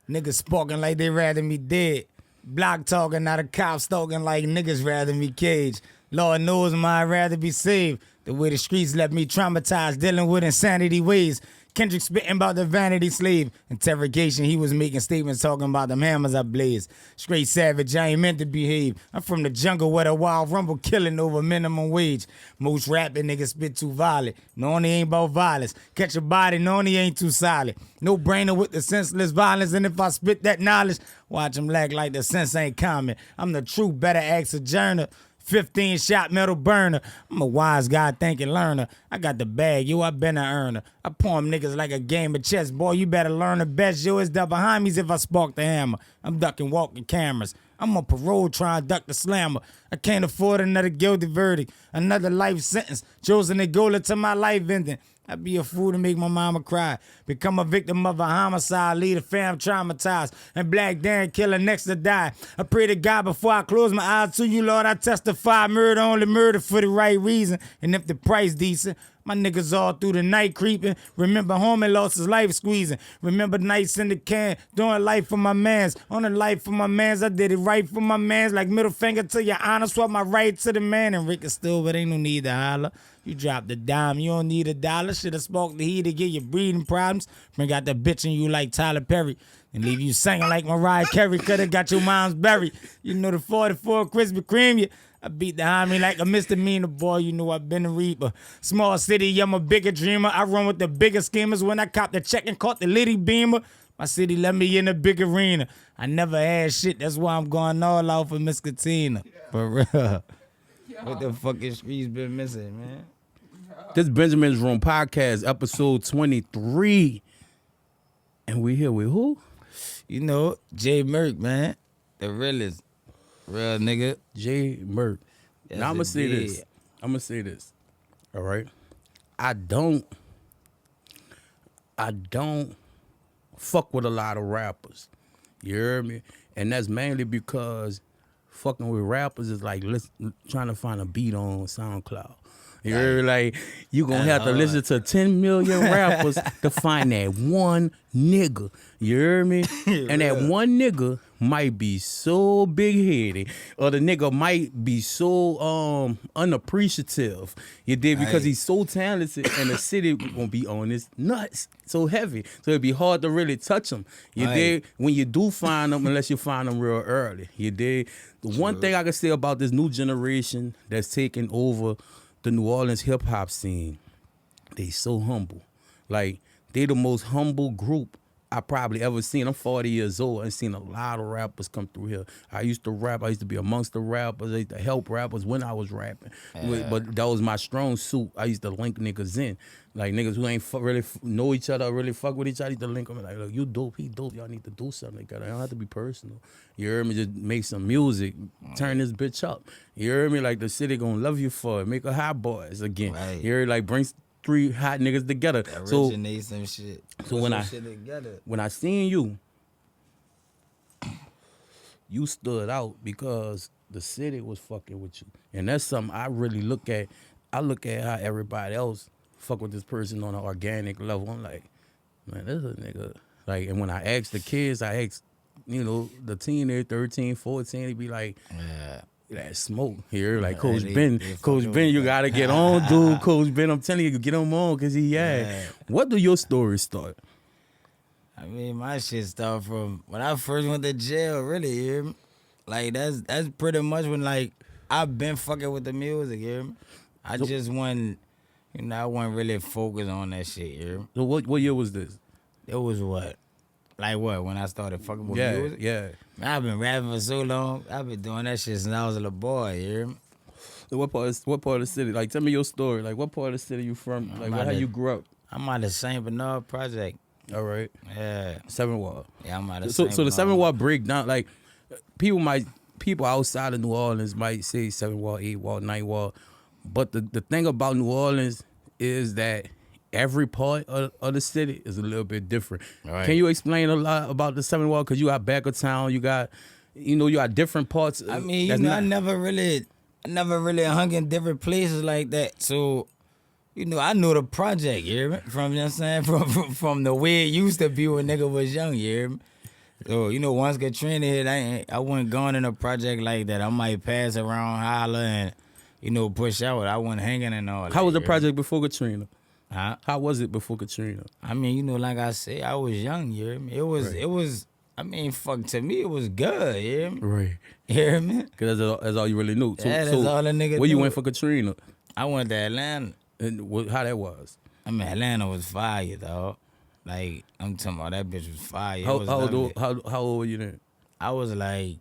Niggas sparking like they rather me dead. Block talking, not a cop stalking like niggas rather me caged. Lord knows I'd rather be saved. The way the streets left me traumatized, dealing with insanity ways. Kendrick spitting about the vanity slave. Interrogation, he was making statements talking about them hammers I blaze. Straight savage, I ain't meant to behave. I'm from the jungle where the wild rumble killing over minimum wage. Most rapping niggas spit too violent. Knowing he ain't about violence. Catch a body, knowing he ain't too solid. No brainer with the senseless violence. And if I spit that knowledge, watch him lack like the sense ain't common. I'm the true better ask a journal. 15 shot metal burner. I'm a wise guy thinking learner. I got the bag, yo, I been an earner. I palm niggas like a game of chess. Boy, you better learn the best. Yo, it's down behind me if I spark the hammer. I'm ducking walking cameras. I'm on parole trying to duck the slammer. I can't afford another guilty verdict. Another life sentence. Chosen to go to my life ending. I'd be a fool to make my mama cry. Become a victim of a homicide. Lead a fam traumatized. And Black Dan killer next to die. I pray to God before I close my eyes to you, Lord. I testify murder, only murder for the right reason. And if the price decent, my niggas all through the night creeping. Remember homie lost his life squeezing. Remember nights in the can, doing life for my mans. On the life for my mans, I did it right for my mans. Like middle finger to your honor, swap my right to the man. And Rick is still, but ain't no need to holler. You dropped the dime, you don't need $1. Should've smoked the heat to get your breathing problems. Bring out the bitch in you like Tyler Perry. And leave you singing like Mariah Carey. Could've got your mom's buried. You know the 44 Krispy Kreme, you. I beat the homie like a misdemeanor, boy. You know I've been a reaper. Small city, I'm a bigger dreamer. I run with the bigger schemers. When I cop the check and caught the litty beamer, my city let me in a big arena. I never had shit. That's why I'm going all out for Miss Katina. For real. What the fuck is streets been missing, man? This Benjimanzroom podcast, episode 23. And we here with who? You know, J Murkk, man. The realest. Real nigga. J Murkk. Yes, Now I'm gonna say this. All right. I don't fuck with a lot of rappers. You hear me? And that's mainly because fucking with rappers is like trying to find a beat on SoundCloud. You hear me? Like, you gonna have to listen to 10 million rappers to find that one nigga. You hear me? And that one nigga might be so big-headed, or the nigga might be so unappreciative. You did, because he's so talented, and the city gonna be on his nuts so heavy, so it'd be hard to really touch him. You did, when you do find them, unless you find them real early. You did. The one thing I can say about this new generation that's taking over the New Orleans hip hop scene, they so humble. Like, they the most humble group I probably ever seen. I'm 40 years old and seen a lot of rappers come through here. I used to rap. I used to be amongst the rappers. I used to help rappers when I was rapping. But that was my strong suit. I used to link niggas in. Like, niggas who ain't really know each other, really fuck with each other, I used to link them. Like, look, you dope, he dope. Y'all need to do something together. It don't have to be personal. You heard me? Just make some music. Turn this bitch up. You heard me? Like, the city gonna love you for it. Make a hot boys again. You heard? Like, bring 3 hot niggas together. Originate some shit. So when I seen you, you stood out because the city was fucking with you. And that's something I really look at. I look at how everybody else fuck with this person on an organic level. I'm like, man, this is a nigga. Like, and when I ask the kids, I ask, you know, the teenager, 13, 14, they be like, that smoke here, like Coach Ben, you gotta get on, dude. Coach Ben, I'm telling you, get him on, cause What do your story start? I mean, my shit started from when I first went to jail. Really, you hear me? Like, that's pretty much when, like, I've been fucking with the music. You hear me? I just wasn't, you know, I wasn't really focused on that shit. You hear me? So what year was this? It was what? Like what? When I started fucking with music? Yeah. Man, I've been rapping for so long. I've been doing that shit since I was a little boy, you hear me? So what part of the city? Like, tell me your story. Like, what part of the city you from? Like, how you grew up? I'm out of St. Bernard Project. All right. Yeah. 7 Ward. Yeah, I'm out of So St. Bernard. the 7 Ward breakdown, like, people outside of New Orleans might say 7 Ward, 8 Ward, 9 Ward. But the thing about New Orleans is that every part of the city is a little bit different. Right. Can you explain a lot about the 7 Ward? Because you got back of town, you got different parts. I mean, I never really hung in different places like that. So, you know, I know the project, you hear me? From, you know what I'm saying? From the way it used to be when nigga was young, you hear me? So, once Katrina hit, I wasn't going in a project like that. I might pass around, holler, and, push out. I wasn't hanging and all that. How was the project before Katrina? Huh? How was it before Katrina? I mean, like I said, I was young, you hear me? It was, I mean, fuck, to me, it was good, you hear me? Right. You hear me? Because that's all you really knew. So, Yeah, that's all the nigga where you knew. went for Katrina? I went to Atlanta. And how that was? I mean, Atlanta was fire, dog. Like, I'm talking about that bitch was fire. How, It was how, lovely. old, how old were you then? I was like,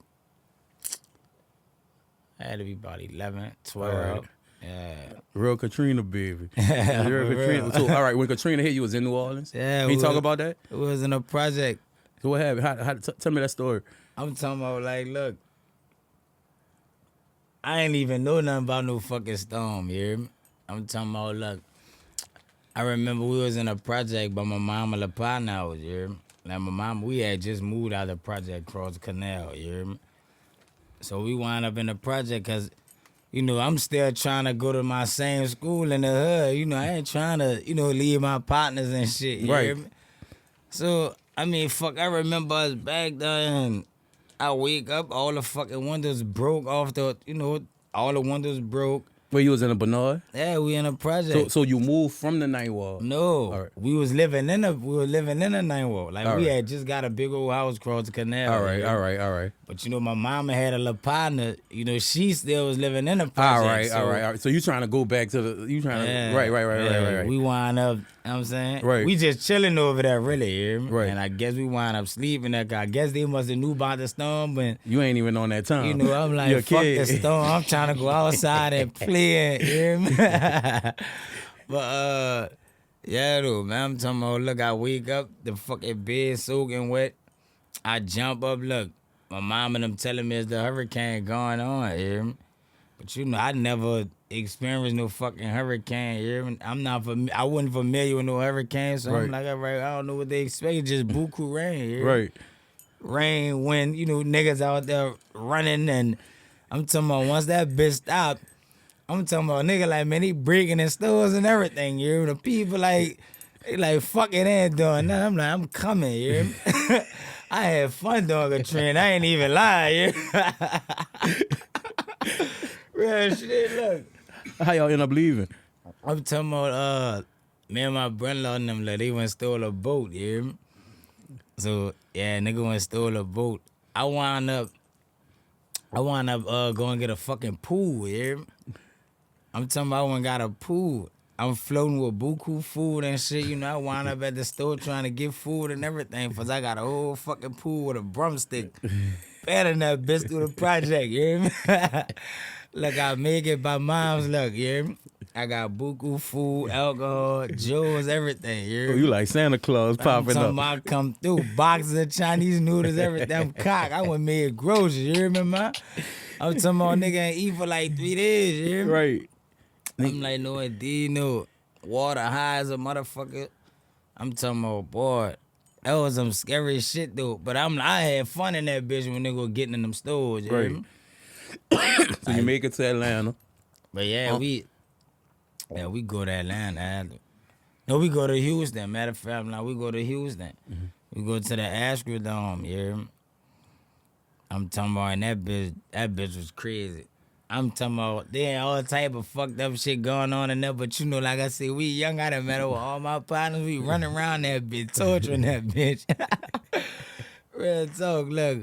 I had to be about 11, 12. Alright. Yeah. Real Katrina, baby. Real For Katrina. real. So, all right, when Katrina hit, you was in New Orleans? Yeah. Can you talk about that? It was in a project. So what happened? Tell me that story. I'm talking about, like, look, I ain't even know nothing about no fucking storm, you hear me? I'm talking about, look, I remember we was in a project, but my mama La Partner was, you hear me? Like, my mama, we had just moved out of the project across the canal, you hear me? So we wound up in the project because, I'm still trying to go to my same school in the hood. I ain't trying to, leave my partners and shit, you hear me? So, I mean, fuck, I remember us back there and I wake up, all the fucking windows broke off the, all the windows broke. Where you was in a Bernard? Yeah, we in a project. So you moved from the Ninth Ward? No, All right. we were living in the Ninth Ward. Like, All we right. had just got a big old house across the canal. All right, yeah. all right. But, my mama had a little partner. She still was living in the project. All right. So you trying to go back to the, Yeah, right. We wind up, you know what I'm saying? Right. We just chilling over there, really, you hear me? Right. And I guess we wind up sleeping there. 'Cause I guess they must have knew about the storm, but, You ain't even on that time. I'm like, You're a fuck kid. the storm. I'm trying to go outside and play, you hear me? But, yeah, though, man, I'm talking about, look, I wake up, the fucking bed soaking wet. I jump up, look, my mom and them telling me it's the hurricane going on, you hear me? But, I never experienced no fucking hurricane, you hear me? I wasn't familiar with no hurricane, so I'm Right. like, all right, I don't know what they expect, just buku rain, you hear me? Right. Rain, wind, niggas out there running, and I'm talking about once that bitch stopped, I'm talking about nigga like, man, he breaking in stores and everything, you hear me? The people like, they like, fuck it, ain't doing nothing. I'm like, I'm coming, you hear me? I had fun doing Katrina, I ain't even lying, you hear me? Real shit, look. How y'all end up leaving? I'm talking about, me and my brother-in-law and them, like, they went and stole a boat, you hear me? So, yeah, nigga went and stole a boat. I wound up going to get a fucking pool, you hear me? I'm talking about I went and got a pool. I'm floating with buku food and shit, I wound up at the store trying to get food and everything, cause I got a whole fucking pool with a broomstick. Better than that bitch through the project, you hear me? Look, I make it by mom's luck, you hear me? I got buku food, alcohol, jewels, everything, you hear Oh, me? you like Santa Claus I'm popping talking up. about I come through, boxes of Chinese noodles, everything. I'm cock. I went made groceries, you hear me, man? I'm talking about nigga ain't eat for like 3 days, you hear me? Right. I'm like, no, indeed, no. Water high as a motherfucker. I'm talking about, boy, that was some scary shit, though. But I had fun in that bitch when they go getting in them stores, you hear me? So you make it to Atlanta. But yeah, we go to Atlanta. No, we go to Houston. Matter of fact, we go to Houston. Mm-hmm. We go to the Astrodome, you hear me? I'm talking about, and that bitch was crazy. I'm talking about, there ain't all type of fucked up shit going on in there, but like I said, we young, I done met with all my partners, we running around that bitch, torturing that bitch. Real talk, look.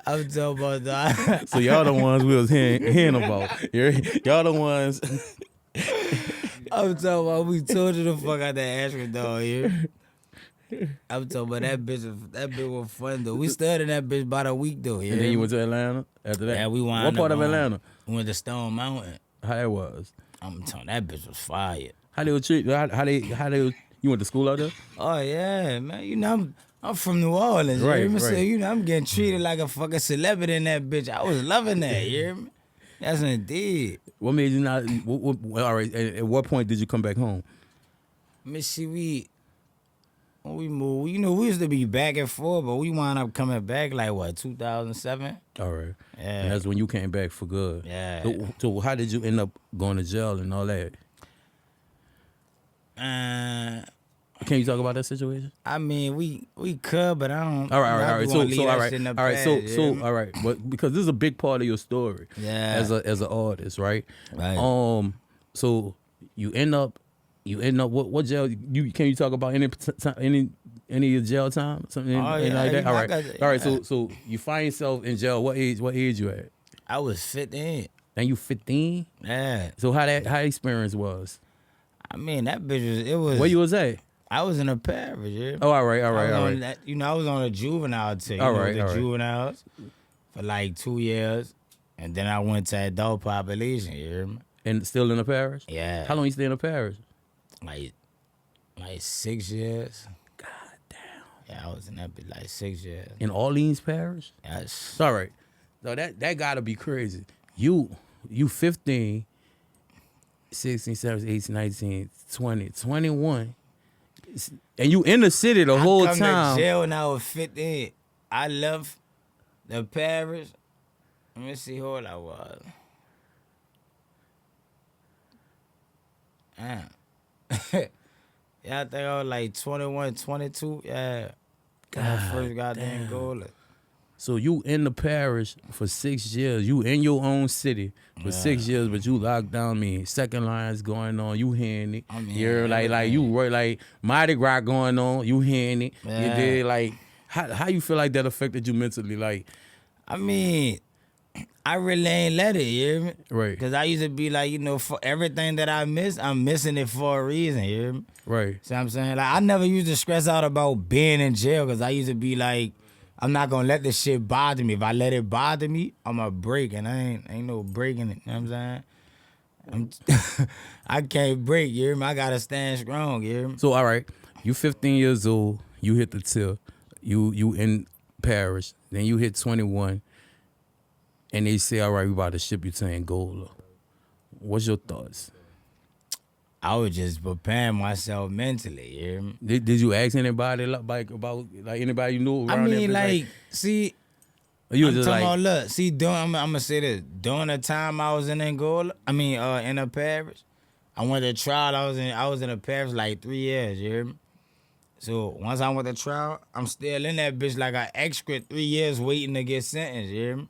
I'm talking about that. So y'all the ones we was hearing about. Y'all the ones. I'm talking about we tortured the fuck out that Astrodome, yeah. I'm talking about that bitch was fun though. We stayed in that bitch about a week though, yeah. And then you went to Atlanta after that? Yeah, we wound What part up of on- Atlanta? We went to Stone Mountain. How it was? I'm telling that bitch was fire. How they would treat you? How they you went to school out there? Oh yeah, man. I'm from New Orleans, you Right, hear me? So, right. I'm getting treated like a fucking celebrity in that bitch. I was loving that, you hear me? That's indeed. What made you not? All right. At what point did you come back home? Let me see, when we moved, we used to be back and forth, but we wound up coming back like, what, 2007? All right. Yeah. And that's when you came back for good. Yeah. So how did you end up going to jail and all that? Can you talk about that situation? I mean, we could, but I don't. All right. All right. But because this is a big part of your story, Yeah. as an artist, right? Right. So you end up what jail? Can you talk about any of your jail time? Something like that. All right. All right. So you find yourself in jail. What age you at? I was 15. And you 15? Yeah. So how experience was? I mean, that bitch was. Where you was at? I was in a parish, yeah. Oh, all right. I was on a juvenile team. Juveniles for like 2 years, and then I went to adult population. You hear me? And still in the parish? Yeah. How long you stay in the parish? Like 6 years. God damn. Yeah, I was in that bitch like 6 years. In Orleans Parish? Yes. All right. So that gotta be crazy. You 15, 16, 17, 18, 19, 20, 21. And you in the city the whole time. I come to jail when I was 15. I left the parish. Let me see how old I was. Damn. Yeah, I think I was like 21, 22. Yeah. When I first got there in Gola. So you in the parish for 6 years. You in your own city for 6 years, but you locked down. I mean, second line's going on. You hearing it. I mean, You're like you work like Mardi Gras going on. You hearing it. Yeah. You did like how you feel like that affected you mentally? Like, I mean, I really ain't let it, you hear me? Right. Because I used to be like, for everything that I miss, I'm missing it for a reason, you hear me? Right. See what I'm saying? Like, I never used to stress out about being in jail because I used to be like, I'm not going to let this shit bother me. If I let it bother me, I'm going to break, and I ain't no breaking it, you know what I'm saying? I can't break, you hear me? I got to stand strong, you hear me? So, all right, you 15 years old, you hit the till, you in parish, then you hit 21, and they say, all right, we about to ship you to Angola. What's your thoughts? I was just preparing myself mentally, you hear me? Did you ask anybody like about anybody you knew around I mean, there? See, you I'm was just talking like, about, look, see, I'm going to say this. During the time I was in Angola, in a parish, I went to trial. I was in a parish like 3 years, you hear me? So once I went to trial, I'm still in that bitch like an extra 3 years waiting to get sentenced, you hear me?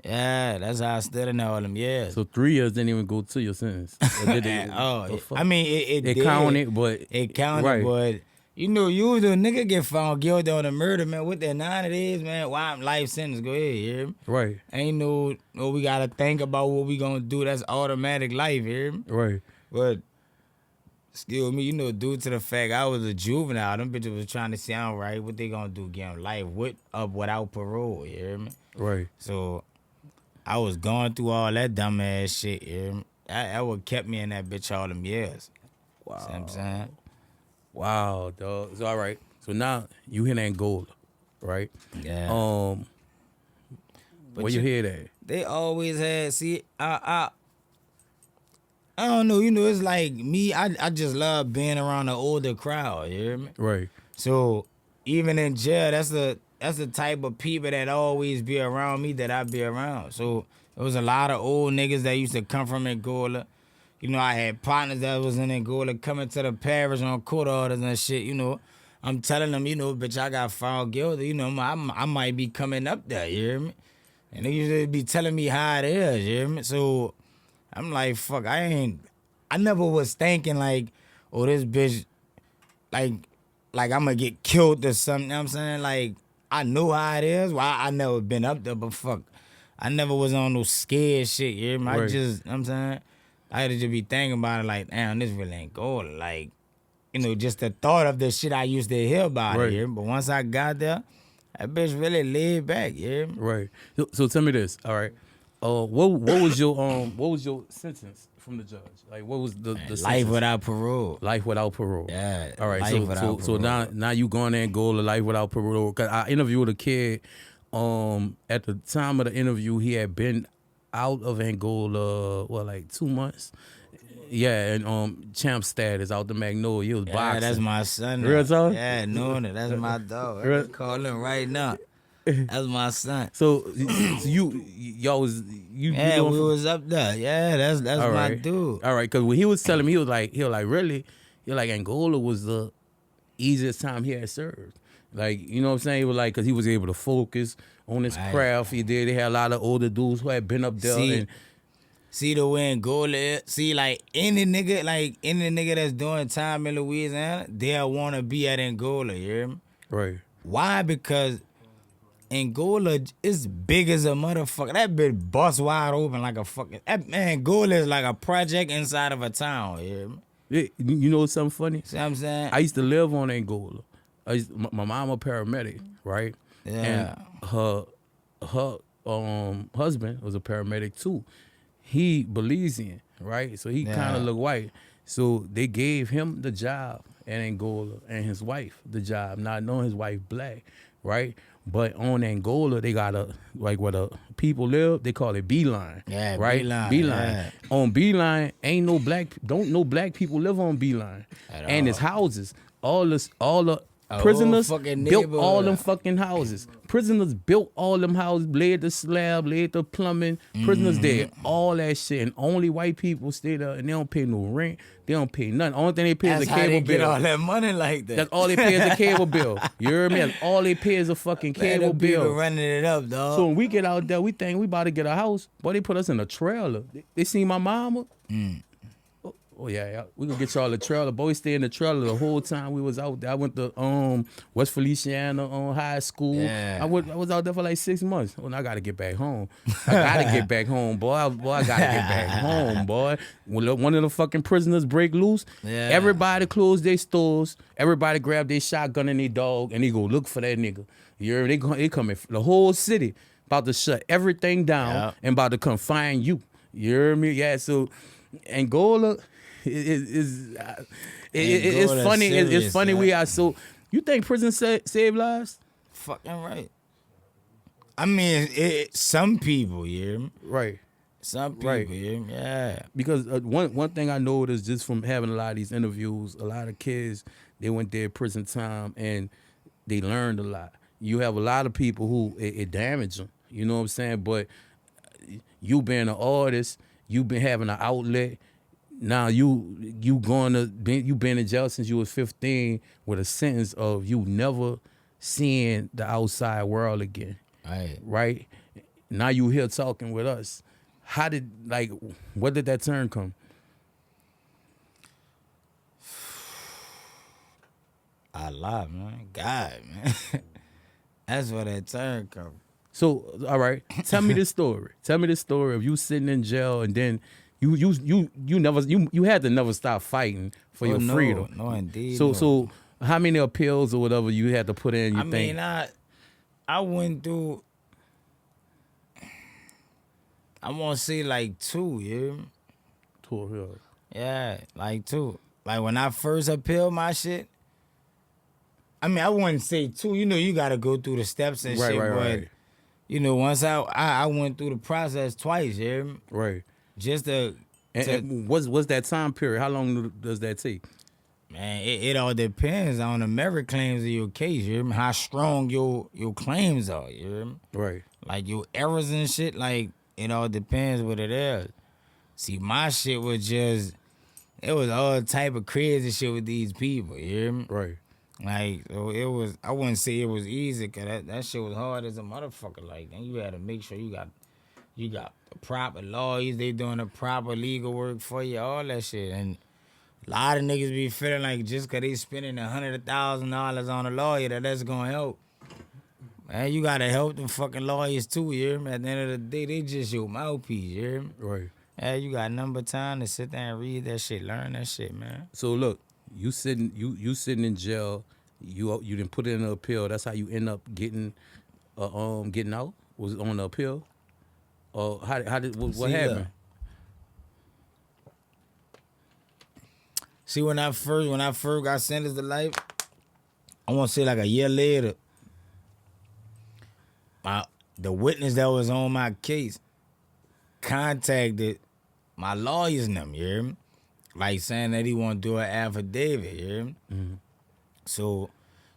Yeah, that's how I stood in there all them years. So 3 years didn't even go to your sentence. Or did it? I mean, it It did. counted, but It counted, right. but you the nigga get found guilty on a murder, man. With that 90 days, man, why I'm life sentence? Go ahead, you hear me? Right. Ain't no we gotta think about what we gonna do. That's automatic life, you hear me? Right. But excuse me, due to the fact I was a juvenile, them bitches was trying to sound right. What they gonna do? Give them life without parole, you hear me? Right. So I was going through all that dumbass shit, you hear me? That what kept me in that bitch all them years. Wow. See what I'm saying? Wow, dog. So all right. So now you in Angola, right? Yeah. But where you hear that? They always had, see, I don't know, it's like me, I just love being around the older crowd, you hear me? Right. So even in jail, that's the type of people that always be around me that I be around. So there was a lot of old niggas that used to come from Angola. I had partners that was in Angola coming to the parish on court orders and shit, I'm telling them, bitch, I got found guilty. I might be coming up there, you hear me? And they used to be telling me how it is, you hear me? So I'm like, fuck, I never was thinking like, oh, this bitch, like I'm gonna get killed or something, you know what I'm saying? Like, I knew how it is. Well, I never been up there, but fuck, I never was on no scared shit, you hear me? Right. I just, you know what I'm saying? I had to just be thinking about it like, damn, this really ain't going. Like, just the thought of the shit I used to hear about Right. it, you hear me? But once I got there, that bitch really laid back, you hear me? Right. So tell me this, all right. What was your sentence from the judge? Like, what was the Life sentence? without parole. Life without parole. Yeah. All right. Life without So parole. now you going there and go to life without parole. Cause I interviewed a kid. At the time of the interview, he had been out of Angola, like 2 months. Yeah, and champ status out the Magnolia. He was boxing. That's my son. Real talk? Yeah, knowing it. That's my dog. Real- I'm calling him right now. That's my son. So y'all was you? Yeah, you we doing- was up there. Yeah, that's All my right. dude. All right, because when he was telling me, he was like, really? He was like, Angola was the easiest time he had served. Like, you know what I'm saying? It was like, because he was able to focus on his craft. They had a lot of older dudes who had been up there. See the way Angola is. See, like any nigga that's doing time in Louisiana, they'll want to be at Angola, you hear me? Right. Why? Because Angola is big as a motherfucker. That bitch bust wide open like a fucking... Angola is like a project inside of a town, you hear me? Yeah, you know something funny? See what I'm saying? I used to live on Angola. My mom a paramedic, right? Yeah. And her husband was a paramedic too. He Belizean, right? So he kind of look white. So they gave him the job in Angola and his wife the job, not knowing his wife black, right? But on Angola, they got where the people live, they call it Beeline. Yeah, right? Beeline. Yeah. On Beeline, don't no black people live on Beeline. And it's houses. All the prisoners built all them fucking houses. Prisoners built all them houses, laid the slab, laid the plumbing. Prisoners did all that shit, and only white people stay there, and they don't pay no rent. They don't pay nothing. Only thing they pay is a cable bill. Get all that money like that. That's all they pay is a cable bill. You hear me? That's all they pay is a fucking cable bill. Running it up, dog. So when we get out there, we think we about to get a house. Boy, they put us in a trailer. They seen my mama. Oh yeah, we gonna get y'all a trailer. Boy, we stay in the trailer the whole time we was out there. I went to West Feliciana high school. Yeah. I was out there for like 6 months. Well, I gotta get back home. I gotta get back home, boy. I gotta get back home, boy. When one of the fucking prisoners break loose, everybody close their stores. Everybody grab their shotgun and their dog, and they go look for that nigga. You hear me? They coming. The whole city about to shut everything down and about to come find you. You hear me? Yeah. So Angola. It's funny. Serious, it's funny. We are so. You think prison save lives? Fucking right. I mean, some people, you hear me? Right. Some people, you hear me? Yeah. Because one thing I noticed just from having a lot of these interviews, a lot of kids, they went there prison time and they learned a lot. You have a lot of people who it damaged them. You know what I'm saying? But you being an artist, you been having an outlet. Now you been in jail since you was 15 with a sentence of you never seeing the outside world again. Right? Now you here talking with us. Where did that turn come? Allah, man. God, man. That's where that turn come. So, all right, tell me the story. Tell me the story of you sitting in jail and then you had to never stop fighting for your freedom. No, indeed. So how many appeals or whatever you had to put in? I mean, I went through. I want to say like 2, yeah. 2 appeals. Yeah, like 2. Like when I first appealed my shit. I mean, I wouldn't say 2. You know, you got to go through the steps and shit. Right. You know, once I went through the process twice, yeah. Right. Just to what's that time period? How long does that take? Man, it all depends on the merit claims of your case. You hear me? How strong your claims are. You hear me? Right. Like your errors and shit. Like it all depends what it is. See, my shit was just it was all type of crazy shit with these people. You hear me? Right. Like so it was. I wouldn't say it was easy because that shit was hard as a motherfucker. Like then you had to make sure you got the proper lawyers, they doing the proper legal work for you, all that shit. And a lot of niggas be feeling like just because they spending $100,000 on a lawyer that's going to help. Man, you got to help them fucking lawyers too, you hear me? At the end of the day, they just your mouthpiece, you hear me? Right. Yeah, you got number time to sit there and read that shit, learn that shit, man. So look, you sitting in jail, you didn't put in an appeal. That's how you end up getting out? Was it on the appeal? Or what happened? See, when I first got sentenced to life, I want to say like a year later, the witness that was on my case contacted my lawyers and them, you hear me? Like saying that he want to do an affidavit, you hear me? Mm-hmm. So,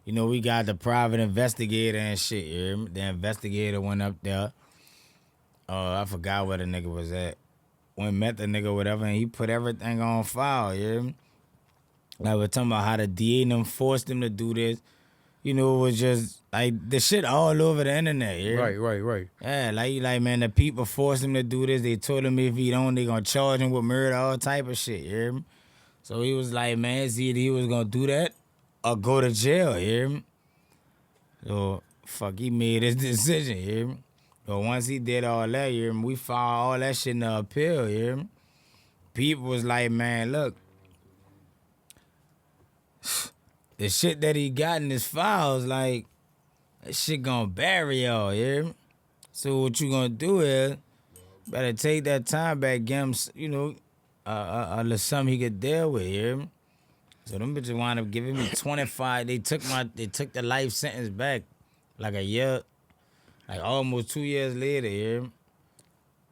you know, we got the private investigator and shit, you hear me? The investigator went up there. I forgot where the nigga was at. Went met the nigga, whatever, and he put everything on file, you hear me? Like we're talking about how the DA and them forced him to do this. You know, it was just like the shit all over the internet. Yeah? Right. Yeah, like man, the people forced him to do this. They told him if he don't, they gonna charge him with murder, all type of shit. You hear me? So he was like, man, it's either he was gonna do that or go to jail. You hear me? So fuck, he made his decision. You hear me? But once he did all that, you hear me? We filed all that shit in the appeal. You hear me? People was like, man, look. The shit that he got in his files, like, that shit gonna bury y'all, you hear me? So what you gonna do is, better take that time back, give him, you know, a little something he could deal with, you hear me? So them bitches wound up giving me 25. They took the life sentence back, like a year, like almost 2 years later, you hear me?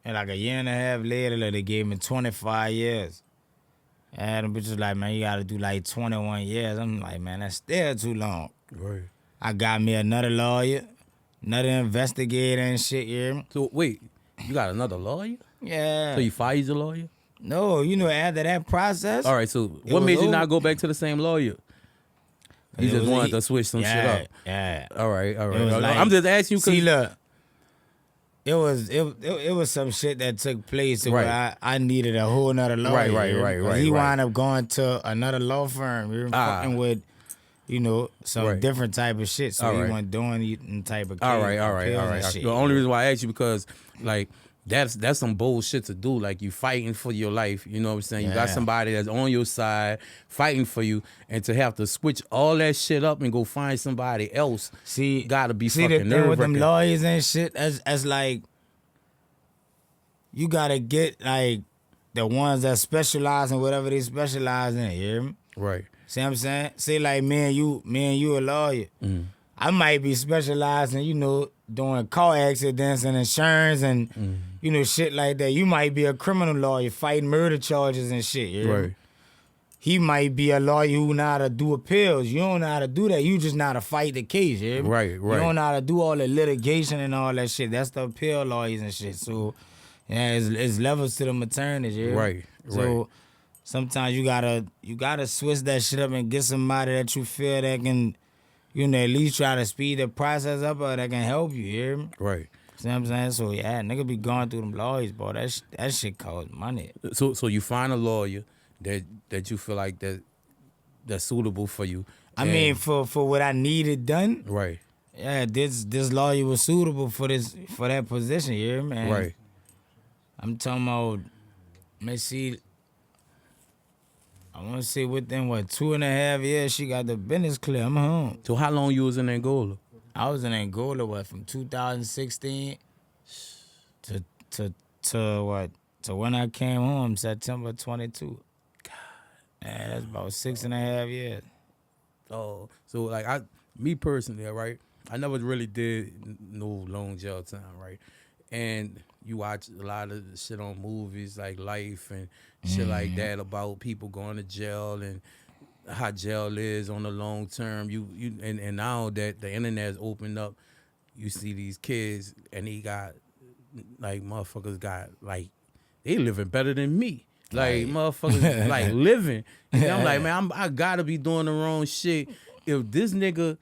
And like a year and a half later, like, they gave me 25 years. And them bitches like, man, you gotta do like 21 years. I'm like, man, that's still too long. Right. I got me another lawyer, another investigator and shit, you hear me? So wait, you got another lawyer? Yeah. So you fired your lawyer? No, you know, after that process. All right, so what made you not go back to the same lawyer? You just wanted to switch some shit up. Yeah. All right. Like, I'm just asking you because. See, look, it was some shit that took place where I needed a whole nother lawyer. Right. He wound up going to another law firm. You're fucking with, you know, some different type of shit. So he wasn't doing type of All right. shit. The only reason why I asked you because, like, that's some bullshit to do. Like, you fighting for your life. You know what I'm saying? You got somebody that's on your side fighting for you, and to have to switch all that shit up and go find somebody else. See, gotta be see fucking the thing with nerve-wracking. them lawyers and shit. As like, you gotta get like the ones that specialize in whatever they specialize in. You hear me? Right. See what I'm saying? Say like me and you a lawyer. Mm. I might be specializing, you know, doing car accidents and insurance and you know, shit like that. You might be a criminal lawyer fighting murder charges and shit. You hear me? Right. He might be a lawyer who know how to do appeals. You don't know how to do that. You just know how to fight the case. You hear me? Right. You don't know how to do all the litigation and all that shit. That's the appeal lawyers and shit. So, yeah, it's levels to the attorneys. You hear me? Right. So sometimes you gotta switch that shit up and get somebody that you feel that can, you know, at least try to speed the process up or that can help you. You hear me? Right. See what I'm saying? So yeah, nigga be going through them lawyers, boy. That shit costs money. So you find a lawyer that you feel like that's suitable for you. I mean, for what I needed done. Right. Yeah, this lawyer was suitable for that position. You hear me? And Right. I'm talking about. Let's see. I want to say within 2.5 years she got the business clear. I'm home. So how long you was in Angola? I was in Angola from 2016 to when I came home September 22. God, yeah, that's about 6.5 years. Oh, so like me personally, right? I never really did no long jail time, right? And you watch a lot of shit on movies like Life and shit like that about people going to jail and how jail is on the long term. And now that the internet is opened up, you see these kids and they got like motherfuckers got like they living better than me. Like motherfuckers like living. And I'm like, man, I gotta be doing the wrong shit. If this nigga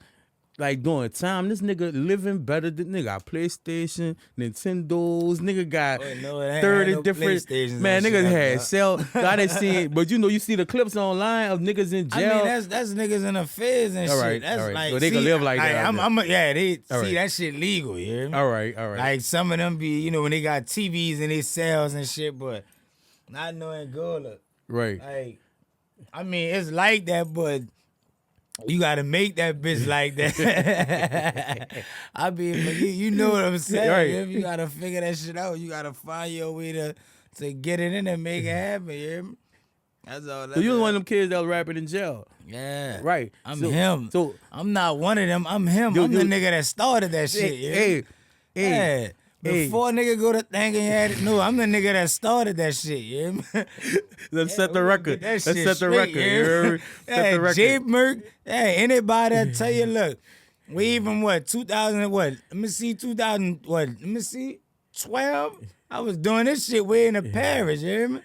like doing time, this nigga living better than nigga got PlayStation, Nintendos, nigga got 30 different man, niggas had cell. I didn't see it, but you see the clips online of niggas in jail. I mean, that's niggas in affairs and shit. That's like so they can live like that. That shit legal, you hear me? All right. Like some of them be, you know, when they got TVs in their cells and shit, but not no Angola. Right. Like, I mean, it's like that, but you gotta make that bitch like that. I mean, you know what I'm saying. Right. If you gotta figure that shit out, you gotta find your way to get it in and make it happen. You hear me? That's all. So you was one of them kids that was rapping in jail. Yeah. Right. I'm him. So I'm not one of them. I'm him. I'm the nigga that started that shit. Hey. Before nigga go to thinking I'm the nigga that started that shit. You hear me? Let's set the record. Let's set the record. Set the record. J Murkk. Hey, anybody that tell you, look, we even 2000 what? Let me see, 2000 what? Let me see, 12. I was doing this shit way in the Paris. You hear me?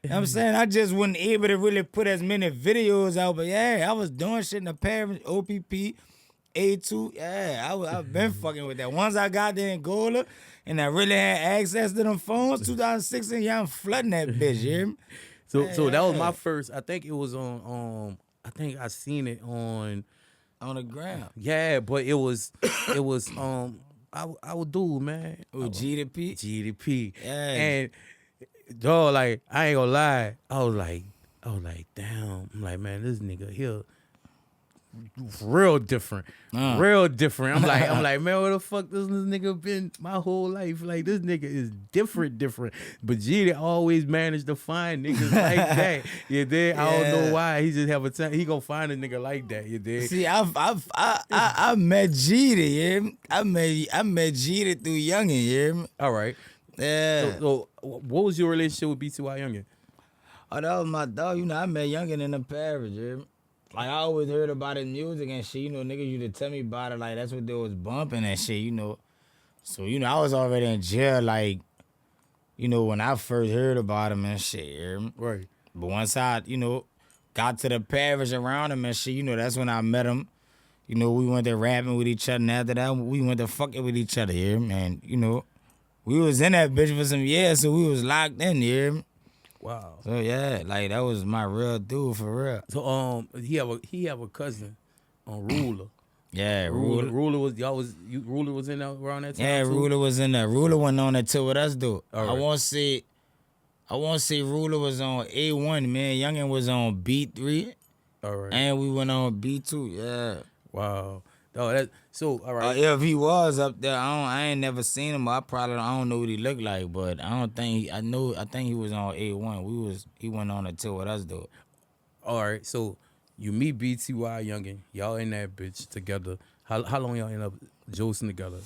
You know what I'm saying? I just wasn't able to really put as many videos out, but yeah, I was doing shit in the parish, OPP, A2. Yeah, I've been fucking with that. Once I got there in Angola and I really had access to them phones, 2016, yeah, I'm flooding that bitch, you hear me? So that was my first. I think it was on. I think I seen it on On the ground. Yeah, but it was I would do, man. With GDP? GDP. Yeah. And dog, like, I ain't gonna lie. I was like, damn. I'm like, man, this nigga here real different. Real different. I'm like, man, where the fuck this nigga been my whole life? Like, this nigga is different. But GD always managed to find niggas like that. You dig? I don't know why. He just have a time. He gonna find a nigga like that. You dig? See, I met Jeter, yeah. I met Jeter through Youngin, yeah. All right. Yeah. So what was your relationship with BTY Youngin? Oh, that was my dog. You know, I met Youngin in the parish, yeah. Like, I always heard about his music and shit. You know, niggas used to tell me about it. Like, that's what they was bumping and shit, you know. So, you know, I was already in jail, like, you know, when I first heard about him and shit, you hear me? Right. But once I, you know, got to the parish around him and shit, you know, that's when I met him. You know, we went to rapping with each other, and after that, we went to fucking with each other, you hear me? And, you know, we was in that bitch for some years, so we was locked in, you hear me? Wow. So yeah, like that was my real dude for real. So he have a cousin on Ruler. Yeah, Ruler was in there around that time. Yeah, too? Ruler was in there. Ruler went on it too with us though. Right. I won't say Ruler was on A1, man. Youngin was on B3. All right. And we went on B2. Yeah. Wow. Oh, that so all right. If he was up there, I ain't never seen him. I don't know what he looked like, but I think he was on A1. He went on a tour with us though. All right. So you meet BTY Youngin, y'all in that bitch together. How long y'all end up josing together?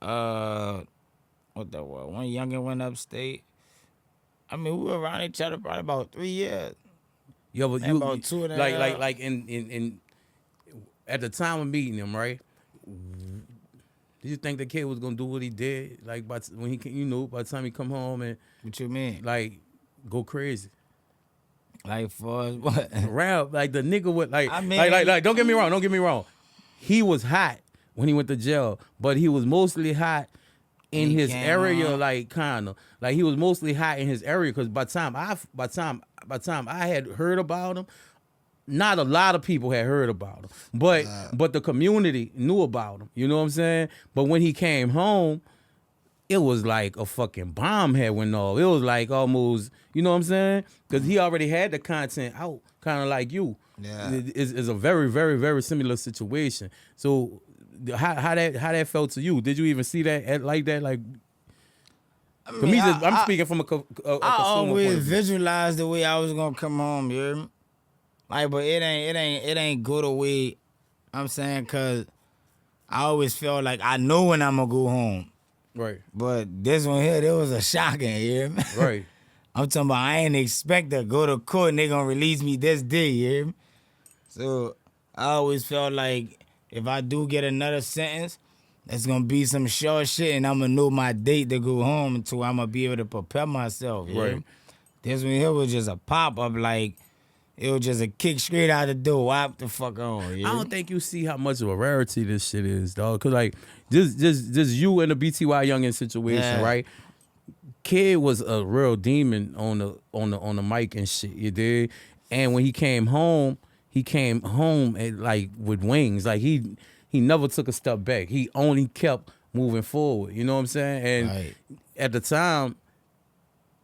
What that was? When Youngin went upstate, I mean we were around each other probably about 3 years. Yeah, but And about 2 and a half. like in at the time of meeting him, right? Did you think the kid was gonna do what he did? Like, when he, you know, by the time he come home and What you mean? like go crazy, Like for us, what? rap like the nigga would like, I mean- like. Don't get me wrong. He was hot when he went to jail, but he was mostly hot in He his came area, on. like kind of like he was mostly hot in his area. Because by the time I had heard about him. Not a lot of people had heard about him, but the community knew about him. You know what I'm saying? But when he came home, it was like a fucking bomb had went off. It was like almost, you know what I'm saying? Because he already had the content out, kind of like you. Yeah. It's a very, very, very similar situation. So how that felt to you? Did you even see that like that? Like, for me, I'm speaking from a consumer I always point of view. visualized the way I was gonna come home, you hear me? Like, but it ain't go the way I'm saying, cause I always felt like I know when I'm gonna go home. Right. But this one here, there was a shocking, you hear me? Right. I'm talking about I ain't expect to go to court and they gonna release me this day, you hear me? So I always felt like if I do get another sentence, it's gonna be some short shit and I'm gonna know my date to go home until I'm gonna be able to prepare myself, you hear Right. me? This one here was just a pop-up, like, it was just a kick straight out the door, whop the fuck on. I don't think you see how much of a rarity this shit is, dog. Cause like just you and the BTY Youngin situation, Yeah. right? Kid was a real demon on the mic and shit, you did. And when he came home at, like with wings. Like he never took a step back. He only kept moving forward. You know what I'm saying? And Right. at the time,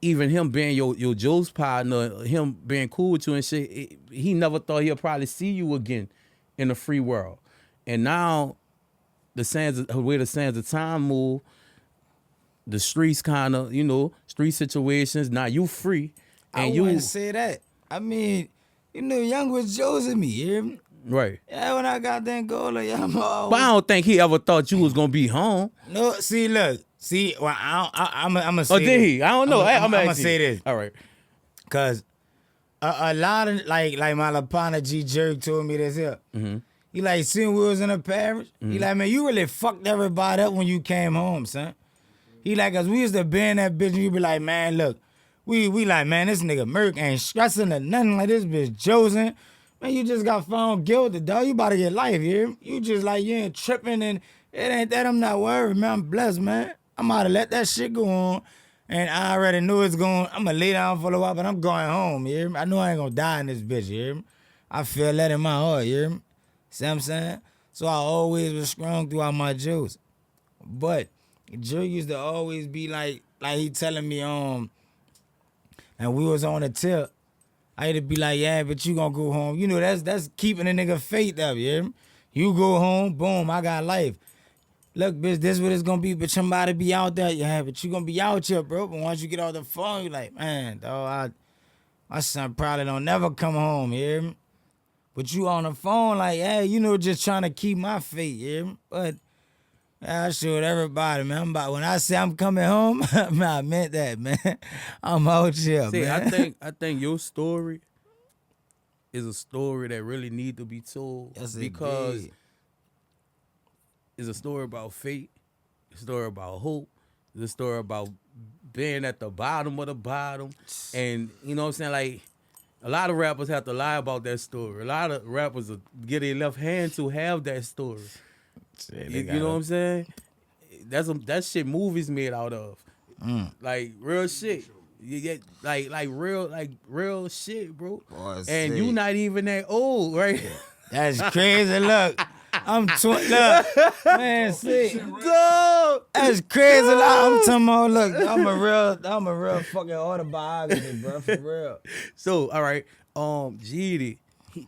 even him being your Joe's partner, him being cool with you and shit, he never thought he'll probably see you again in the free world. And now, the way the sands of time move, the streets kind of, you know, street situations. Now you free, and I wouldn't say that. I mean, you know, Young was Joe's me, you hear me? right. Yeah, when I got that goal, yeah, I'm always... But I don't think he ever thought you was gonna be home. No, see, look. See, well, I'm gonna say Or did he? I don't know. I'm gonna gonna say this. All right. Because a lot of, like my Lapana G Jerk told me this here. Mm-hmm. He like, seeing we was in the parish, he like, man, you really fucked everybody up when you came home, son. He like, cause we used to be in that bitch and you be like, man, look, We like, man, this nigga Murkk ain't stressing or nothing like this bitch Josen. Man, you just got found guilty, dog. You about to get life, you just like, you ain't tripping and it ain't that. I'm not worried, man. I'm blessed, man. I'm about to let that shit go on. And I already knew it's going, I'm gonna lay down for a while, but I'm going home, you hear me? I know I ain't gonna die in this bitch, you hear me? I feel that in my heart, you hear me? See what I'm saying? So I always was strong throughout my juice. But Jill used to always be like he telling me, and we was on a tip. I had to be like, yeah, but you gonna go home. You know, that's keeping a nigga faith up, you hear me? You go home, boom, I got life. Look, bitch, this what it's gonna be, but somebody be out there, yeah, but you gonna be out here, bro. But once you get off the phone, you like, man, dog, my son probably don't never come home, you hear me? But you on the phone like, hey, you know, just trying to keep my faith, you hear me? But I showed everybody, man. When I say I'm coming home, I meant that, man. I'm out here, See, man. I think your story is a story that really need to be told Yes, because indeed. it's a story about fate, it's a story about hope, it's a story about being at the bottom of the bottom, and you know what I'm saying, like. A lot of rappers have to lie about that story. A lot of rappers will get their left hand to have that story. Shit, You know what I'm saying? That shit movies made out of. Like real shit. You get like real shit, bro. Boy, and you not even that old, right? That's crazy. Look, I'm look, man. See, Dog. that's crazy. Look, I'm talking about. Look, I'm a real fucking autobiography, bro. For real. So all right, GD.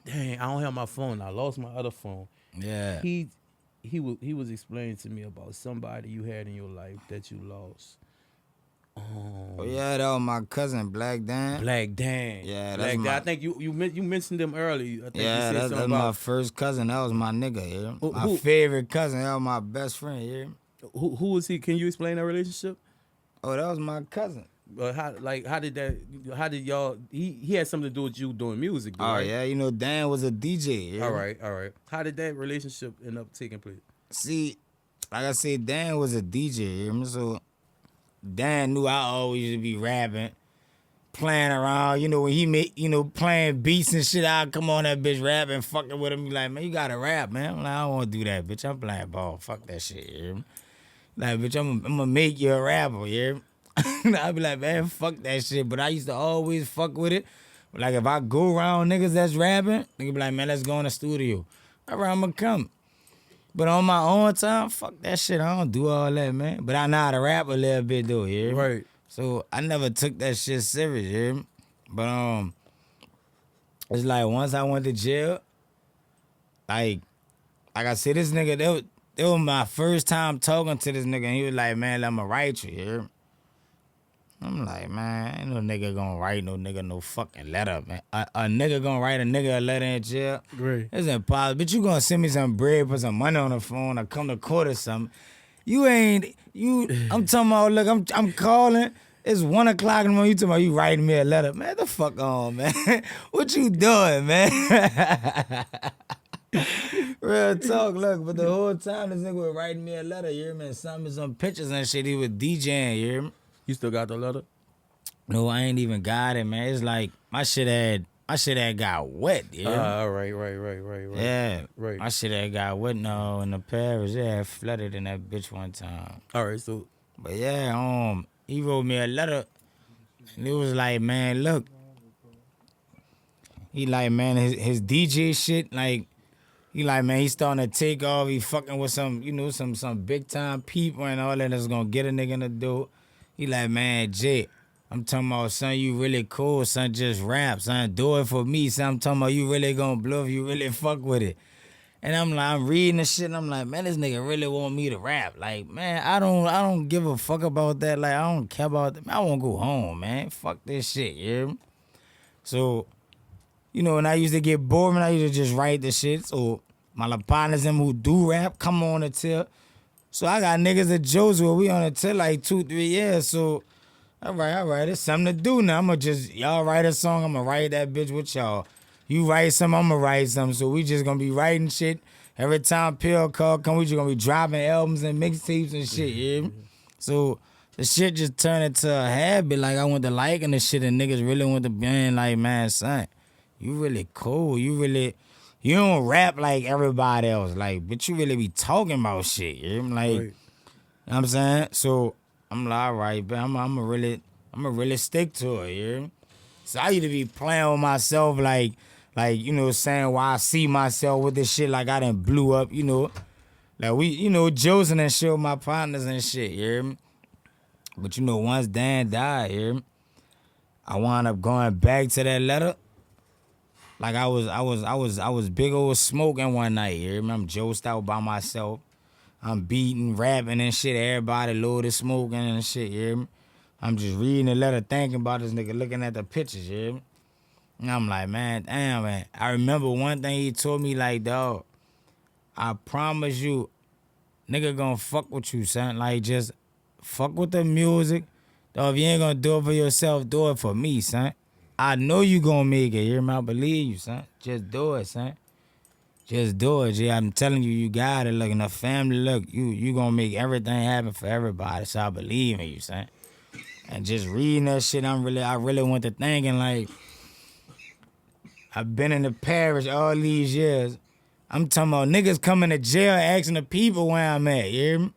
Dang, I don't have my phone. I lost my other phone. Yeah. He was explaining to me about somebody you had in your life that you lost. Oh yeah, that was my cousin Black Dan. Black Dan. Yeah, that's Black Dan. my. I think you mentioned them earlier. I think Yeah, you said that's something my about first cousin. That was my nigga. Yeah, my Who- favorite cousin. That was my best friend. Yeah. who was he? Can you explain that relationship? Oh, that was my cousin. How did y'all? He had something to do with you doing music. Though, Oh right? yeah, you know Dan was a DJ. Yeah? All right. How did that relationship end up taking place? See, like I said, Dan was a DJ. You hear me? So Dan knew I always used to be rapping, playing around. You know, when he made, playing beats and shit, I'd come on that bitch rapping, fucking with him. Be like, man, you gotta rap, man. I'm like, I don't want to do that, bitch. I'm playing ball. Fuck that shit. You hear me? Like, bitch, I'm gonna make you a rapper. You hear me? I'd be like, man, fuck that shit. But I used to always fuck with it. Like, if I go around niggas that's rapping, nigga be like, man, let's go in the studio. All right, I'm gonna come. But on my own time, fuck that shit. I don't do all that, man. But I know how to rap a little bit, though, you hear me? Right. So I never took that shit serious, you hear me? But, it's like once I went to jail, like I said, this nigga, it was my first time talking to this nigga, and he was like, man, I'ma write you, you hear me? I'm like, man, ain't no nigga gonna write no nigga no fucking letter, man. A nigga gonna write a nigga a letter in jail? Great. It's impossible. But you gonna send me some bread, put some money on the phone, or come to court or something. I'm talking about, look, I'm calling. It's 1 o'clock in the morning. You talking about you writing me a letter. Man, the fuck on, man. What you doing, man? Real talk, look, but the whole time this nigga was writing me a letter, you hear me? And sent me some pictures and shit. He was DJing, you hear me? You still got the letter? No, I ain't even got it, man. It's like my shit had got wet, yeah. Right. Yeah. Right. My shit had got wet now in the Paris. It had flooded in that bitch one time. All right, so But yeah, he wrote me a letter. And it was like, man, look. He like, man, his DJ shit, like, he like, man, he starting to take off. He fucking with some, some big time people and all that that's gonna get a nigga in the door. He like, man, Jay, I'm talking about, son, you really cool, son, just rap, son, do it for me, son. I'm talking about you really gonna blow if you really fuck with it. And I'm like, I'm reading the shit, and I'm like, man, this nigga really want me to rap. Like, man, I don't give a fuck about that. Like, I don't care about that. I wanna go home, man. Fuck this shit, you hear me? So, when I used to get bored, man, I used to just write the shit. So my little partners them who do rap come on the tip. So I got niggas at Joe's where we on the tip like 2-3 years. So all right, it's something to do now. Y'all write a song, I'm gonna write that bitch with y'all. You write something, I'm gonna write something. So we just gonna be writing shit. Every time Pill call come, we just gonna be dropping albums and mixtapes and shit, you hear me? So the shit just turned into a habit. Like I went to liking the shit and niggas really went to being like, man, son, you really cool. You don't rap like everybody else. Like, but you really be talking about shit. You know? Like, Right. you know what I'm saying? So I'm like, all right, but I'm a really stick to it, you know? So I used to be playing with myself like, you know, saying why I see myself with this shit like I done blew up, you know. Like we, you know, Josing and shit with my partners and shit, you hear me? But you know, once Dan died, you hear me? I wound up going back to that letter. Like I was big old smoking one night, you hear me? I'm josed out by myself. I'm beating, rapping and shit. Everybody loaded smoking and shit, you hear me? I'm just reading the letter, thinking about this nigga, looking at the pictures, you hear me? And I'm like, man, damn, man. I remember one thing he told me, like, dog, I promise you, nigga gonna fuck with you, son. Like, just fuck with the music. Dog, if you ain't gonna do it for yourself, do it for me, son. I know you gonna make it, you hear me? I believe you, son. Just do it, son. Just do it, G. I'm telling you, you got it. Look, in the family, look, you gonna make everything happen for everybody. So I believe in you, son. And just reading that shit, I really went to thinking, like, I've been in the parish all these years. I'm talking about niggas coming to jail asking the people where I'm at, you hear me?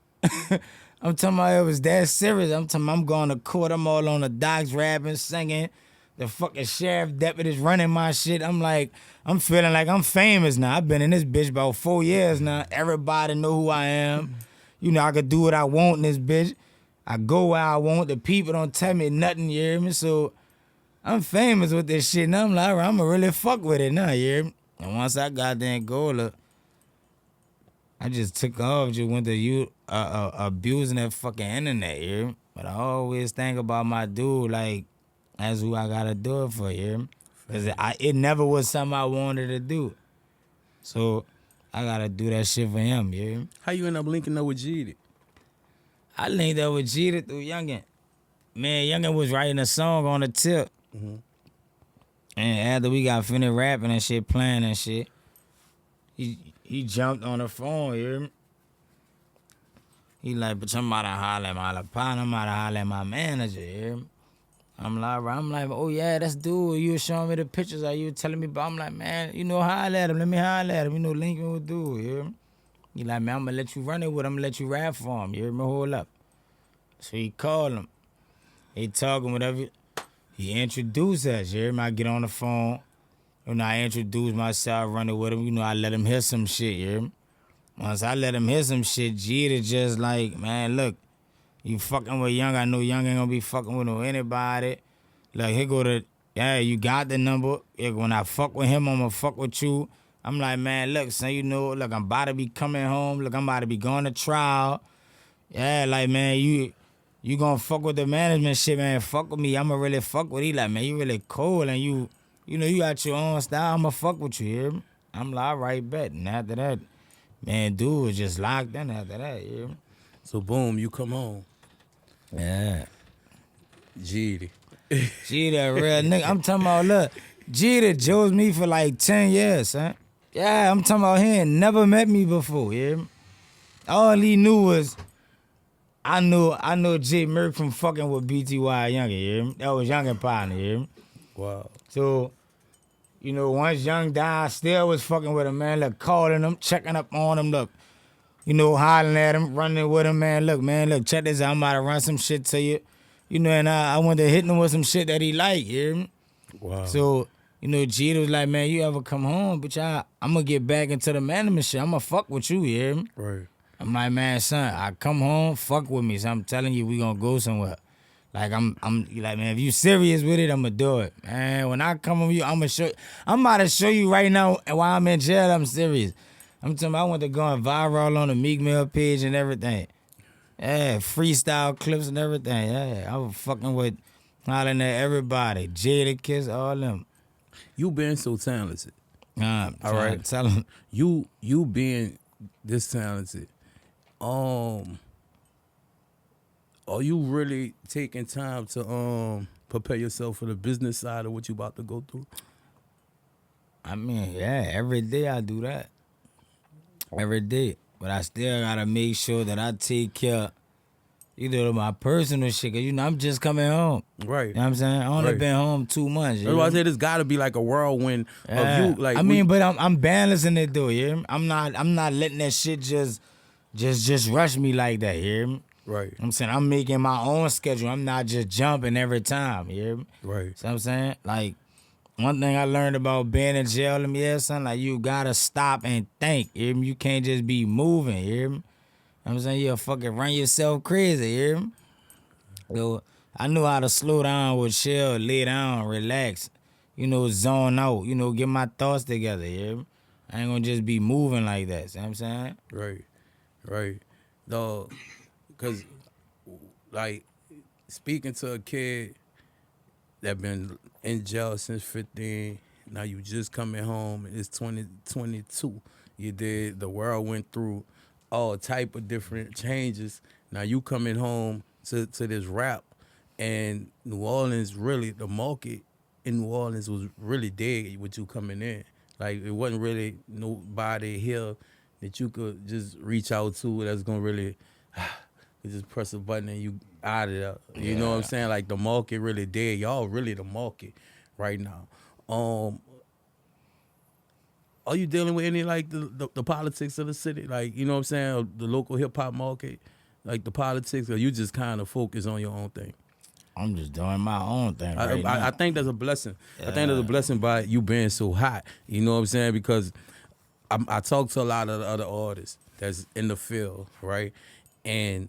I'm talking about it was that serious. I'm talking about I'm going to court, I'm all on the docks rapping, singing. The fucking sheriff deputies running my shit. I'm like, I'm feeling like I'm famous now. I've been in this bitch about 4 years now. Everybody know who I am. You know, I could do what I want in this bitch. I go where I want. The people don't tell me nothing, you hear me? So I'm famous with this shit. Now I'm like, all right, I'm gonna really fuck with it now, you hear me? And once I got there in Gola, I just took off, just went to you abusing that fucking internet, you hear me? But I always think about my dude, like, that's who I gotta do it for, you hear me? Cause it never was something I wanted to do. So I gotta do that shit for him, you hear me? How you end up linking up with Jeter? I linked up with Jeter through Youngin. Man, Youngin was writing a song on the tip. Mm-hmm. And after we got finished rapping and shit, playing and shit, he jumped on the phone, you hear me? He like, but I'm about to holler at my partner, I'm about to holler at my manager, you hear me? I'm like, oh yeah, that's dude. You were showing me the pictures, or you were telling me about. I'm like, man, you know, holler at him. Let me holler at him. You know, link me with dude, you hear me? He like, man, I'm gonna let you run it with him. I'm gonna let you rap for him. You hear me? Hold up. So he called him. He talking whatever. He introduced us, you hear me? I get on the phone. You know, I introduce myself, run it with him. You know, I let him hear some shit, you hear me? Once I let him hear some shit, Jeter just like, man, look, you fucking with Young. I know Young ain't gonna be fucking with no anybody. Like, he go to, yeah, you got the number. Yeah, when I fuck with him, I'm gonna fuck with you. I'm like, man, look, son, you know, look, I'm about to be coming home. Look, I'm about to be going to trial. Yeah, like, man, you gonna fuck with the management shit, man. Fuck with me. I'ma really fuck with you. Like, man, you really cool and you know, you got your own style. I'ma fuck with you, you hear me? I'm like, all right, bet. And after that, man, dude was just locked in after that, you hear me? So boom, you come home. Yeah. Jeter. Jeter, real nigga. I'm talking about, look, Jeter chose me for like 10 years, son. Yeah, I'm talking about he ain't never met me before, you hear me? All he knew was, I know J Murkk from fucking with BTY Younger, you hear me? That was Young and partner, you hear me? Wow. So, you know, once Young died, I still was fucking with him, man. Look, calling him, checking up on him, look. You know, hollering at him, running with him, man. Look, check this out. I'm about to run some shit to you. You know, and I went to hit him with some shit that he like, you hear me? Wow. So, you know, Jeter was like, man, you ever come home, bitch, I'm going to get back into the management shit. I'm going to fuck with you, you hear me? Right. I'm like, man, son, I come home, fuck with me. So I'm telling you, we going to go somewhere. Like, I'm like, man, if you serious with it, I'm going to do it. Man, when I come with you, I'm about to show you right now while I'm in jail, I'm serious. I'm telling you, I went to going viral on the Murkk Mill page and everything. Yeah, freestyle clips and everything. Yeah, I was fucking with, hollering at everybody. Jada Kiss, all them. You being so talented. All right. Tell them. You being this talented. Are you really taking time to prepare yourself for the business side of what you about to go through? I mean, yeah, every day I do that. Every day. But I still gotta make sure that I take care, my personal shit. Cause I'm just coming home. Right. You know what I'm saying? I only been home 2 months. That's why I said it's got to be like a whirlwind of you. Like but I'm balancing it though. You hear me? I'm not letting that shit just rush me like that. You hear me? Right. I'm saying I'm making my own schedule. I'm not just jumping every time. You hear me? Right. So I'm saying, like, one thing I learned about being in jail, son, like, you gotta stop and think. You hear me? You can't just be moving. You hear me? I'm saying, you'll fucking run yourself crazy. You hear me? So I knew how to slow down with chill, lay down, relax. Zone out. Get my thoughts together. You hear me? I ain't gonna just be moving like that. See what I'm saying? Right. Right. Dog. Because, like, speaking to a kid that been in jail since 15, now you just coming home, and it's 2022. You did, the world went through all type of different changes. Now you coming home to this rap, and New Orleans, really, the market in New Orleans was really dead with you coming in. Like, it wasn't really nobody here that you could just reach out to that's going to really... You just press a button and you out of there. You know what I'm saying? Like, the market really dead. Y'all really the market right now. Are you dealing with any, like, the politics of the city? Like, you know what I'm saying? Or the local hip-hop market? Like, the politics? Or you just kind of focus on your own thing? I'm just doing my own thing right now. I think that's a blessing. I think that's a blessing by you being so hot. You know what I'm saying? Because I talk to a lot of the other artists that's in the field, right? And...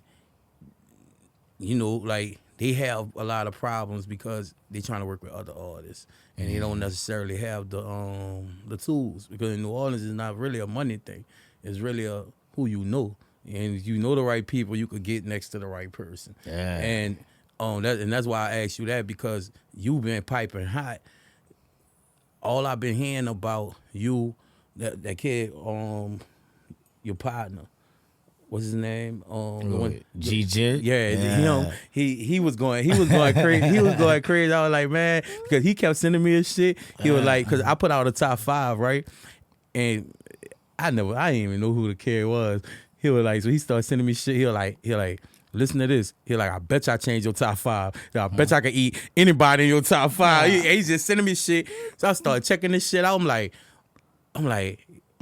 like, they have a lot of problems because they trying to work with other artists, and they don't necessarily have the tools, because in New Orleans it's not really a money thing. It's really a who you know, and if you know the right people, you could get next to the right person. Yeah. And that's why I asked you that, because you been piping hot. All I've been hearing about you, that kid, your partner. What's his name? G-Jit? Yeah. He was going crazy. He was going crazy. I was like, man, because he kept sending me his shit. He was like, because I put out a top 5, right? And I didn't even know who the kid was. He was like, so he started sending me shit. He like, listen to this. He like, I bet you I changed your top 5. I bet you I could eat anybody in your top 5. He's just sending me shit. So I started checking this shit out. I'm like,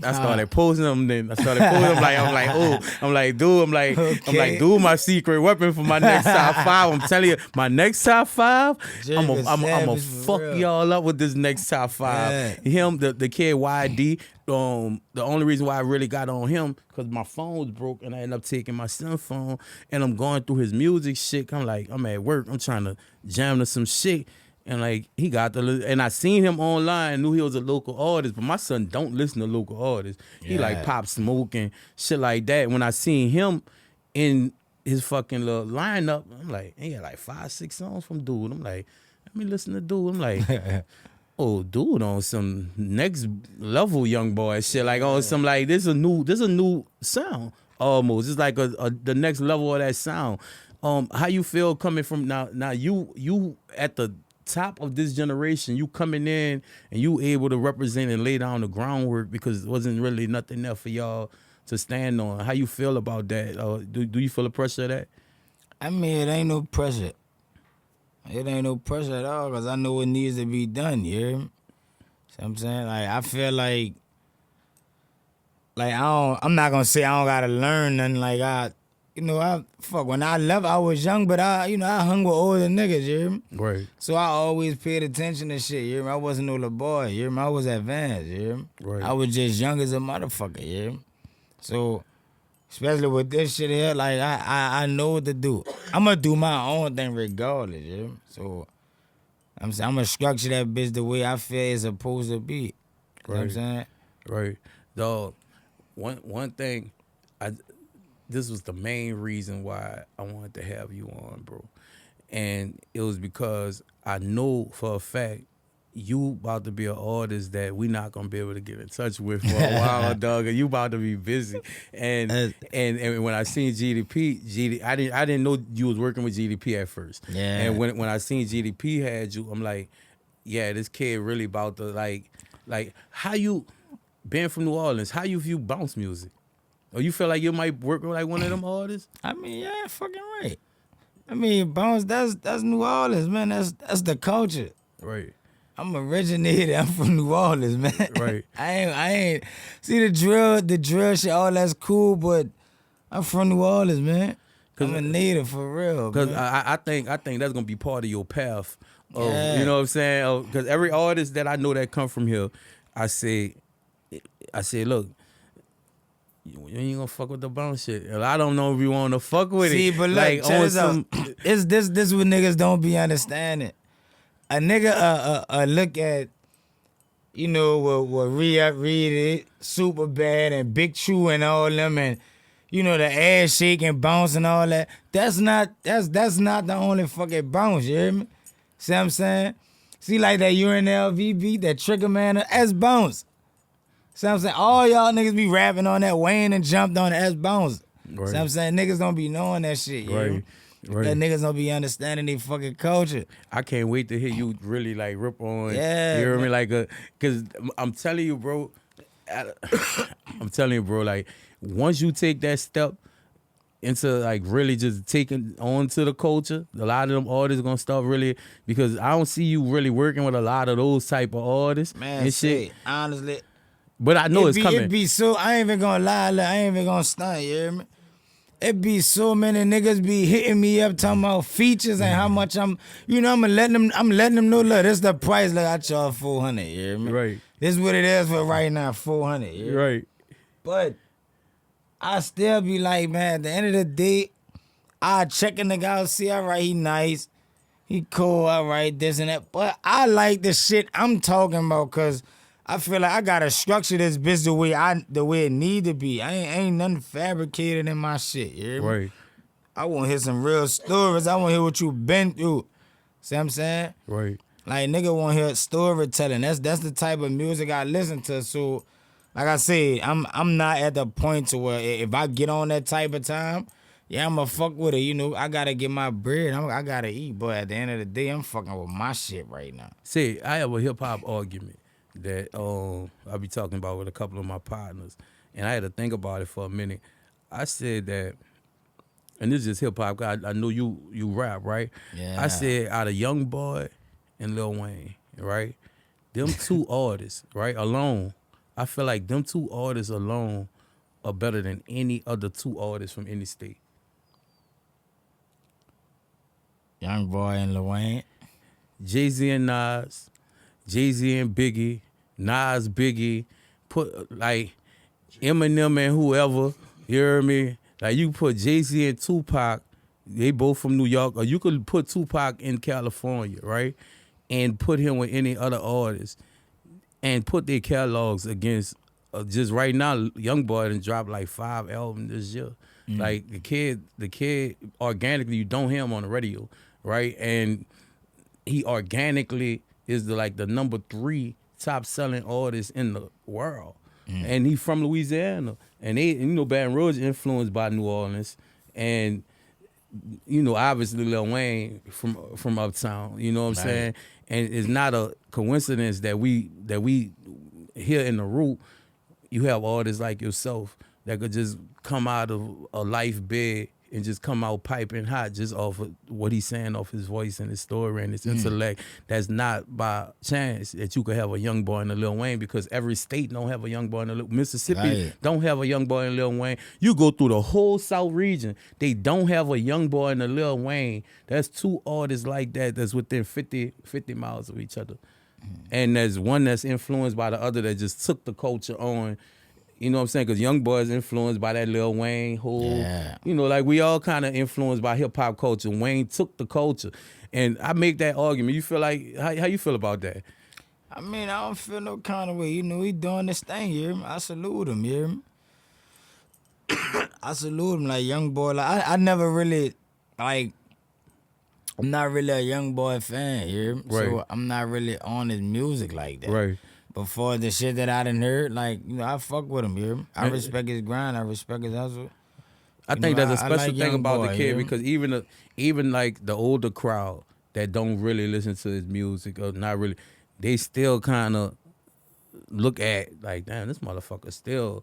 I started posting them. Then I started posting them. I'm like, dude, my secret weapon for my next top 5. I'm telling you, my next top 5, I'm gonna fuck y'all up with this next top 5. Yeah. Him, the kid YD. The only reason why I really got on him, because my phone was broke and I ended up taking my son's phone, and I'm going through his music shit. I'm at work. I'm trying to jam to some shit. And like, he got and I seen him online, knew he was a local artist, but my son don't listen to local artists. He like Pop Smoke and shit like that. When I seen him in his fucking little lineup, I'm like, he had like 5, 6 songs from dude. I'm like, let me listen to dude. I'm like, oh, dude on some next level young boy shit. Like, oh, some like, this a new sound almost. It's like the next level of that sound. How you feel coming from now you at the top of this generation, you coming in and you able to represent and lay down the groundwork, because it wasn't really nothing there for y'all to stand on. How you feel about that? Do you feel the pressure of that? I mean, it ain't no pressure. It ain't no pressure at all, because I know what needs to be done, you hear me? See what I'm saying? Like, I feel like I'm not gonna say I don't gotta learn nothing. Like, when I left, I was young, but I hung with older niggas, you hear me? Right. So I always paid attention to shit, you hear me? I wasn't no little boy, you hear me? I was advanced, you hear me? Right. I was just young as a motherfucker, you hear me? So, especially with this shit here, like, I know what to do. I'm gonna do my own thing regardless, you hear me? So, I'm gonna structure that bitch the way I feel it's supposed to be. You know what I'm saying? Right. Dog, one thing, this was the main reason why I wanted to have you on, bro. And it was because I know for a fact you about to be an artist that we not gonna be able to get in touch with for a while, dog. And you about to be busy. And when I seen GDP, I didn't know you was working with GDP at first. Yeah. And when I seen GDP had you, I'm like, yeah, this kid really about to like how you being from New Orleans, how you view bounce music? Or you feel like you might work with like one of them artists? I mean, yeah, fucking right. I mean, bounce. That's New Orleans, man. That's the culture. Right. I'm originated. I'm from New Orleans, man. Right. I ain't. See the drill shit. All that's cool, but I'm from New Orleans, man. I'm a native for real. Cause man. I think that's gonna be part of your path. Of, Yeah. You know what I'm saying? Because every artist that I know that come from here, I say, look, you ain't gonna fuck with the bounce shit. And I don't know if you want to fuck with See, it. but look, like check on this out. some. It's this what niggas don't be understanding. A nigga look at, you know, what Rhea Reid it, Super Bad and Big True and all them and, you know, the ass shake and bounce and all that. That's not the only fucking bounce, you hear me? See what I'm saying? See like that UNLV beat, that Trigger Man, that's bounce. See what I'm saying? All y'all niggas be rapping on that Wayne and jumped on the S bounce. Right. See what I'm saying? Niggas don't be knowing that shit, you hear me? Right. That niggas don't be understanding their fucking culture. I can't wait to hear you really like rip on. Yeah, You hear me? man. Like cause I'm telling you, bro. Like once you take that step into like really just taking on to the culture, a lot of them artists gonna start really, because I don't see you really working with a lot of those type of artists Man, and say, shit. honestly, But I know it's coming. It be so, I ain't even gonna lie, look, I ain't even gonna stunt, you hear me? It be so many niggas be hitting me up talking about features and how much I'm letting them know, look, this the price, look, I charge 400, you hear me? Right. This is what it is for right now, 400, you hear me? Right. But I still be like, man, at the end of the day, I check a nigga out, see, all right, he nice, he cool, all right, this and that. But I like the shit I'm talking about, cause I feel like I gotta structure this bitch the way it need to be. I ain't nothing fabricated in my shit. You hear me? Right. I want to hear some real stories. I want to hear what you been through. See what I'm saying? Right. Like nigga want to hear storytelling. That's the type of music I listen to. So, like I said, I'm not at the point to where if I get on that type of time, yeah, I'ma fuck with it. You know, I gotta get my bread. I gotta eat. But at the end of the day, I'm fucking with my shit right now. See, I have a hip hop argument that I be talking about with a couple of my partners, and I had to think about it for a minute. I said that, and this is just hip hop. I know you rap, right? Yeah. I said out of Young Boy and Lil Wayne, right? Them two artists, right, alone. I feel like them two artists alone are better than any other two artists from any state. Young Boy and Lil Wayne. Jay-Z and Nas, Jay-Z and Biggie, Nas, Biggie, put like Eminem and whoever, you hear me? Like you put Jay-Z and Tupac, they both from New York, or you could put Tupac in California, right? And put him with any other artist and put their catalogs against, just right now, Young Boy done dropped like 5 albums this year. Like the kid organically, you don't hear him on the radio, right? And he organically is the number 3 top selling artist in the world. And he from Louisiana. And they, Baton Rouge influenced by New Orleans. And, obviously Lil Wayne from Uptown, you know what I'm saying? And it's not a coincidence that we here in the root, you have artists like yourself that could just come out of a life bed and just come out piping hot just off of what he's saying, off his voice and his story and his intellect. That's not by chance that you could have a Young Boy and a Lil Wayne, because every state don't have a Young Boy and a Lil Mississippi don't have a Young Boy and Lil Wayne. You go through the whole South region, they don't have a Young Boy and a Lil Wayne. That's two artists like that that's within 50 miles of each other. And there's one that's influenced by the other that just took the culture on. You know what I'm saying? Because Young Boy is influenced by that Lil Wayne whole, like we all kind of influenced by hip hop culture. Wayne took the culture. And I make that argument. You feel like, how you feel about that? I mean, I don't feel no kind of way. He doing this thing, you hear me? I salute him, you hear me? I salute him like Young Boy. Like I never really, like, I'm not really a Young Boy fan, you hear me? Right. So I'm not really on his music like that. Right. Before the shit that I done heard, like, I fuck with him, you hear me? I respect his grind, I respect his hustle. I think that's a special like thing Young about Boy, the you kid, hear me? because even like the older crowd that don't really listen to his music or not really, they still kind of look at like, damn, this motherfucker still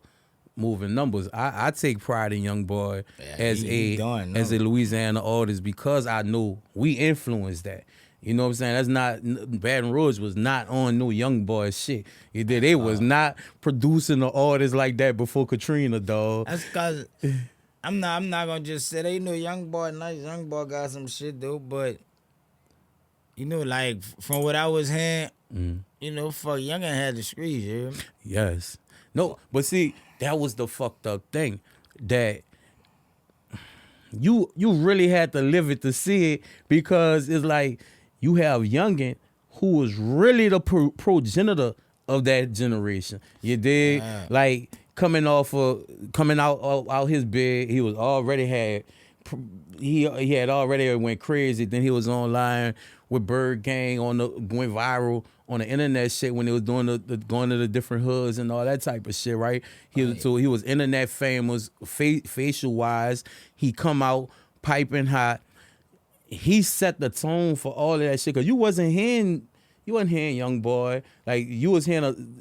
moving numbers. I take pride in Young Boy as he doing a numbers. Louisiana artist because I know we influenced that. You know what I'm saying? That's not Baton Rouge was not on no Young Boy shit. They was not producing an artist like that before Katrina, dog. That's cause I'm not gonna just say they know Young Boy nice. Young Boy got some shit though, but you know, like from what I was hearing, you know, fuck Youngin had the streets, yeah. Yes. No, but see, that was the fucked up thing that you really had to live it to see it because it's like you have Youngin who was really the progenitor of that generation. You dig? Yeah. Like coming out his bed, he was already had he had already went crazy. Then he was online with Bird Gang went viral on the internet shit when they was doing the going to the different hoods and all that type of shit, right? He was internet famous, facial wise. He come out piping hot. He set the tone for all of that shit because you wasn't hearing Young Boy. Like you was hearing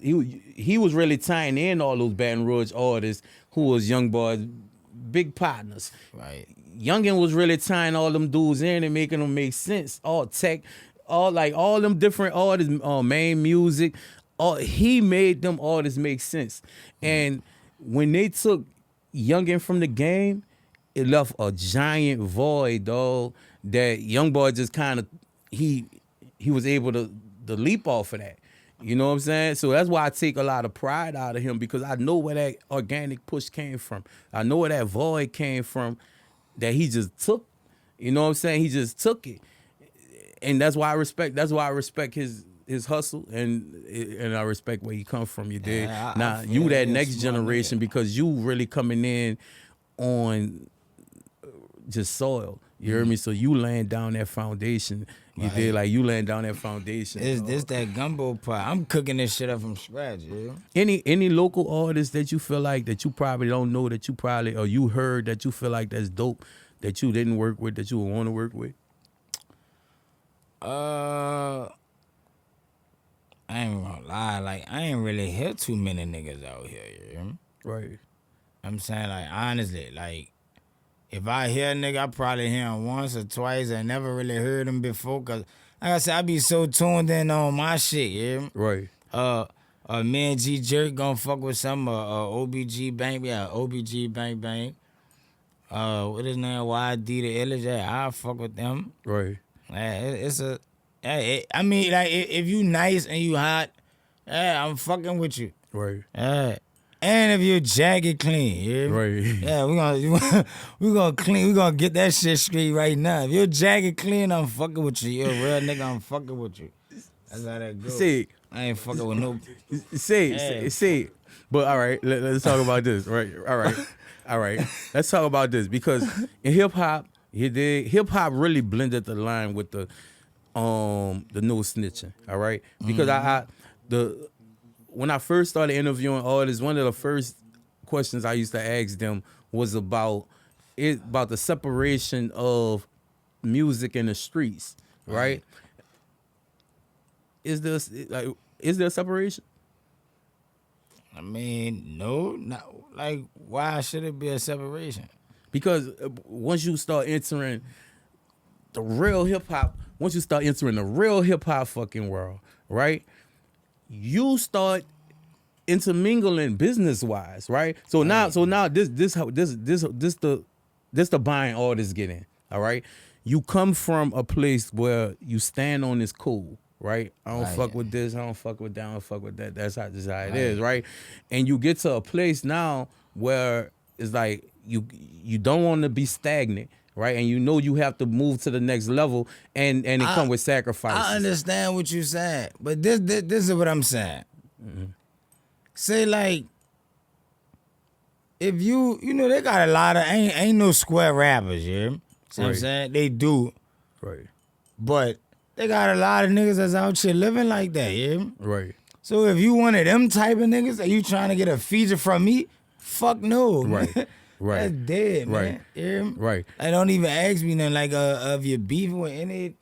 he was really tying in all those Baton Rouge artists who was Young Boy's big partners. Right. Youngin was really tying all them dudes in and making them make sense. All tech, all them different artists, main music. He made them artists make sense. And when they took Youngin from the game, it left a giant void, dog. That Young Boy just kind of he was able to leap off of that. You know what I'm saying? So that's why I take a lot of pride out of him because I know where that organic push came from. I know where that void came from that he just took. You know what I'm saying? He just took it. And that's why I respect his hustle and I respect where he come from. You dig? Now you that next generation because you really coming in on just soil. You heard me? So you laying down that foundation. You did like you laying down that foundation. This that gumbo pot. I'm cooking this shit up from scratch, yeah. Any local artists that you feel like that you probably don't know that you probably or you heard that you feel like that's dope that you didn't work with that you would want to work with? I ain't gonna lie, like I ain't really hear too many niggas out here, you hear me? Right. I'm saying like honestly, like if I hear a nigga, I probably hear him once or twice. I never really heard him before, cause like I said, I be so tuned in on my shit, yeah. Right. Me and G Jerk gonna fuck with some OBG Bank, yeah, OBG Bang Bang. What his name? YD the Illage, yeah, I fuck with them. Right. I mean, like if you nice and you hot, I'm fucking with you. Right. And if you're jagged clean, yeah. Right. Yeah, we gonna clean. We gonna get that shit straight right now. If you're jagged clean, I'm fucking with you. You're a real nigga, I'm fucking with you. That's how that goes. See, I ain't fucking with no. See. But all right, let's talk about this. Right. All right. Let's talk about this because in hip hop, hip hop really blended the line with the no snitching. All right, because when I first started interviewing artists, one of the first questions I used to ask them was about the separation of music and the streets, right? Is there a separation? I mean, no, not like why should it be a separation? Because once you start entering the real hip hop fucking world, right? You start intermingling business wise, right? So now this the buying artists get in, all right? You come from a place where you stand on this code, right? I don't fuck with this, I don't fuck with that, I don't fuck with that. That's how it is, right? And you get to a place now where it's like you don't want to be stagnant. Right, and you know you have to move to the next level, and it come with sacrifices. I understand what you're saying, but this is what I'm saying. Mm-hmm. Say like, if you know they got a lot of ain't no square rappers, yeah. See what I'm saying? They do, right? But they got a lot of niggas that's out here living like that, yeah. Right. So if you one of them type of niggas, are you trying to get a feature from me? Fuck no, right. Man. Right. That's dead, man. Yeah. Right. I don't even ask me nothing like of your beef with any,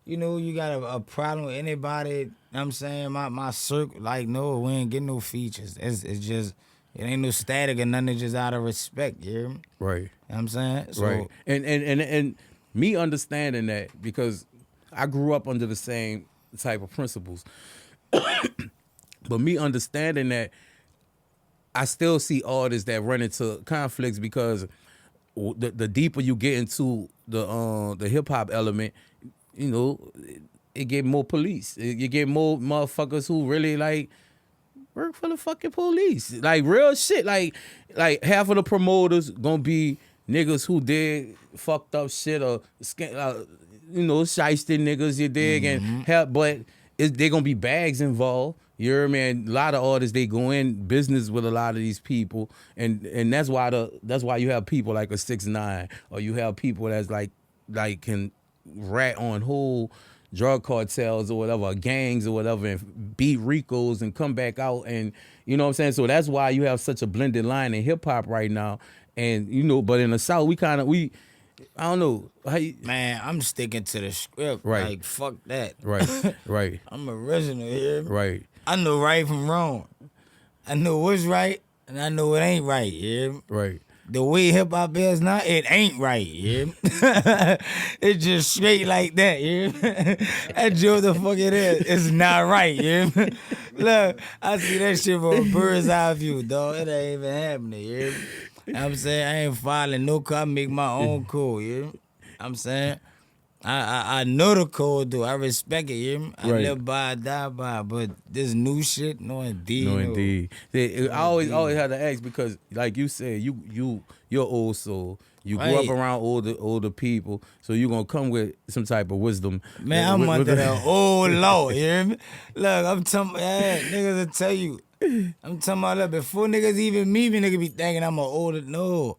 you know, you got a problem with anybody. I'm saying my circle, like no, we ain't getting no features. It's just It ain't no static or nothing, it's just out of respect, you hear me? Right. You know what I'm saying? So, Right. And me understanding that, because I grew up under the same type of principles. But me understanding that, I still see artists that run into conflicts because the deeper you get into the hip hop element, you know, it get more police. You get more motherfuckers who really like work for the fucking police. Like real shit. Like half of the promoters gonna be niggas who did fucked up shit or shiesty niggas, you dig, and help, but they gonna be bags involved. You know what I mean? A lot of artists, they go in business with a lot of these people, and that's why you have people like a 6ix9ine, or you have people that's like can rat on whole drug cartels or whatever, gangs or whatever, and beat Ricos and come back out, and you know what I'm saying? So that's why you have such a blended line in hip hop right now. And but in the South, I don't know. Man, I'm sticking to the script. Right. Like, fuck that. Right, right. I'm original here. Right. I know right from wrong. I know what's right, and I know it ain't right, yeah. Right. The way hip hop is now, it ain't right, yeah. It's just straight like that, yeah. That's just the fuck it is. It's not right, yeah. Look, I see that shit from a bird's eye view, dog. It ain't even happening, yeah. I'm saying I ain't following no code. I make my own code, yeah. I'm saying I know the code, though. I respect it, yeah. I live by, I die by. But this new shit, no indeed. No, indeed. I always had to ask, because like you said, you're old soul. You grew up around older people, so you're gonna come with some type of wisdom. Man, I'm under the old law, you hear me? Look, I'm telling niggas will tell you. I'm talking about, look, before niggas even meet me, niggas be thinking I'm an older. No,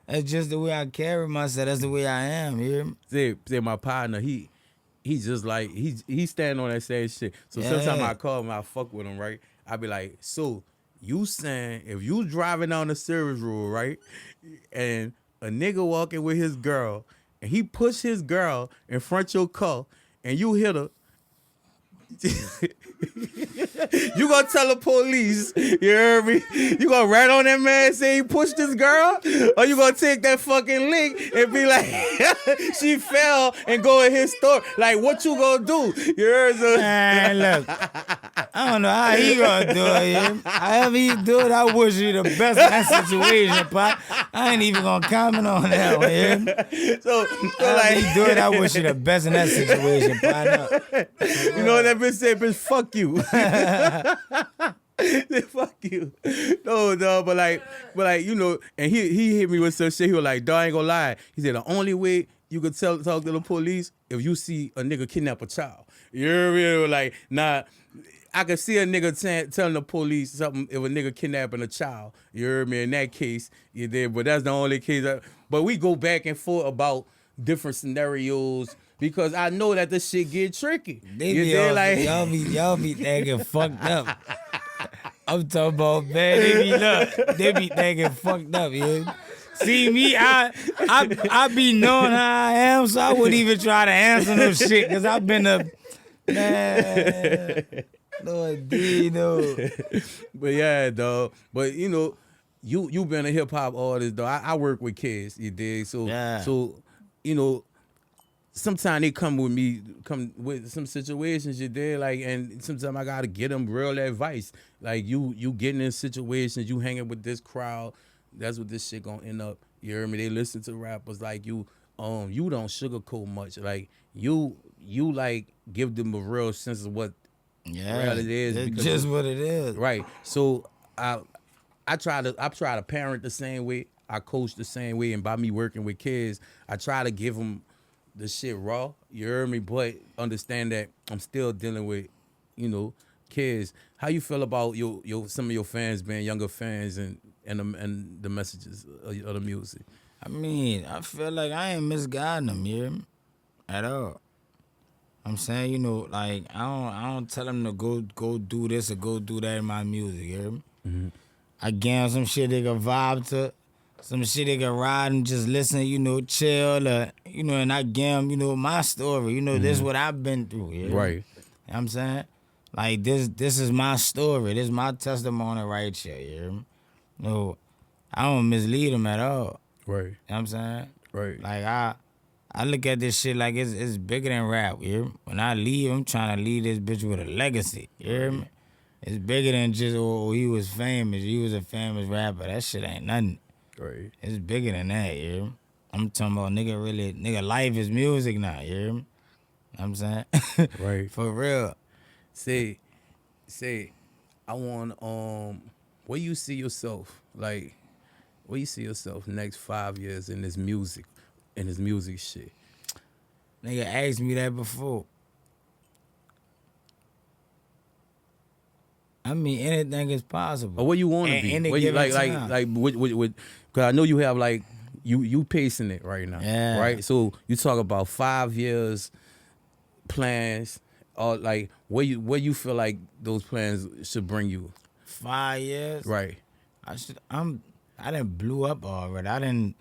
that's just the way I carry myself. That's the way I am. You hear me? Say my partner, he's just like he stand on that same shit. So sometimes I call him, I fuck with him, right? I be like, so you saying if you driving down the service road, right, and a nigga walking with his girl, and he push his girl in front of your car, and you hit her. You gonna tell the police, you heard me? You gonna rat on that man and say he pushed his girl? Or you gonna take that fucking link and be like, she fell, and go in his store? Like, what you gonna do? You heard me? Man, look, I don't know how he gonna do it, yeah? However he do it, I wish you the best in that situation, Pop. I ain't even gonna comment on that one, yeah? So like, he do it, I wish you the best in that situation, Pop. You know what that bitch said? Bitch, fuck you. Fuck you. No, but like, you know, and he hit me with some shit. He was like, dog, I ain't gonna lie. He said the only way you could talk to the police if you see a nigga kidnap a child. You know what I mean? Like, nah, I could see a nigga telling the police something if a nigga kidnapping a child. You heard me? In that case, you did, but that's the only case. But we go back and forth about different scenarios, because I know that this shit get tricky. Y'all be thinking fucked up. I'm talking about, man, they be thinking fucked up, yeah. See me, I be knowing how I am, so I wouldn't even try to answer no shit, because I've been a man. No, indeed, no. But yeah, dog. But you know, you been a hip hop artist, though. I work with kids, you dig? So you know, sometimes they come with some situations, you did, like, and sometimes I gotta get them real advice. Like, you getting in situations, you hanging with this crowd, that's what this shit gonna end up. You hear me? They listen to rappers like you don't sugarcoat much. Like, you like give them a real sense of what real it is. It's just what it is. Right. So I try to parent the same way, I coach the same way, and by me working with kids, I try to give them the shit raw, you heard me, but understand that I'm still dealing with, you know, kids. How you feel about your some of your fans being younger fans and the messages of the music? I mean, I feel like I ain't misguiding them, you hear me? At all. I'm saying, you know, like, I don't tell them to go do this or go do that in my music, you hear me? Mm-hmm. I give them some shit they can vibe to. Some shit they can ride and just listen, you know, chill, you know, and I give them, you know, my story. You know, this is what I've been through. Yeah? Right. You know what I'm saying? Like, this is my story. This is my testimony right here. You hear me? No, I don't mislead them at all. Right. You know what I'm saying? Right. Like I look at this shit like it's bigger than rap. You hear me? When I leave, I'm trying to leave this bitch with a legacy. You hear me? It's bigger than just he was famous. He was a famous rapper. That shit ain't nothing. Right. It's bigger than that. You hear me? I'm talking about nigga life is music now. You hear me? Know what I'm saying? Right. For real. Say, I want where you see yourself, like, where you see yourself next 5 years in this music shit? Nigga asked me that before. I mean, anything is possible. Or where you want to be? Any Where you, given time. like, with, because I know you have like you pacing it right now, Yeah. right? So you talk about 5 years plans, or like where you feel like those plans should bring you, 5 years. right? I done blew up already. I didn't.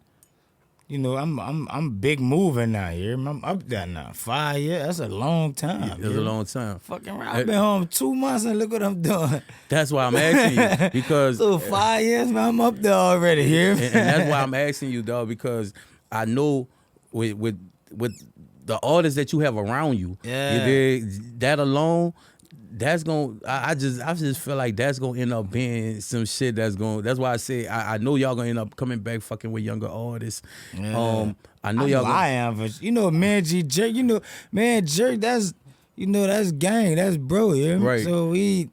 You know, I'm big moving now. You hear me? I'm up there now. 5 years. That's a long time. It's you a hear me? long time. Fucking right. I've been home 2 months and look what I'm doing. That's why I'm asking you, because So 5 years, man, I'm up there already. Hear me? and that's why I'm asking you, dog, because I know with the artists that you have around you, Yeah. you dig, that alone, that's going. I just feel like that's gonna end up being some shit that's going. That's why I say I know y'all gonna end up coming back fucking with younger artists. Yeah. I know y'all. I am, but you know, man, G Jerk. You know, man, Jerk. That's gang. That's bro. You hear me? Right. So we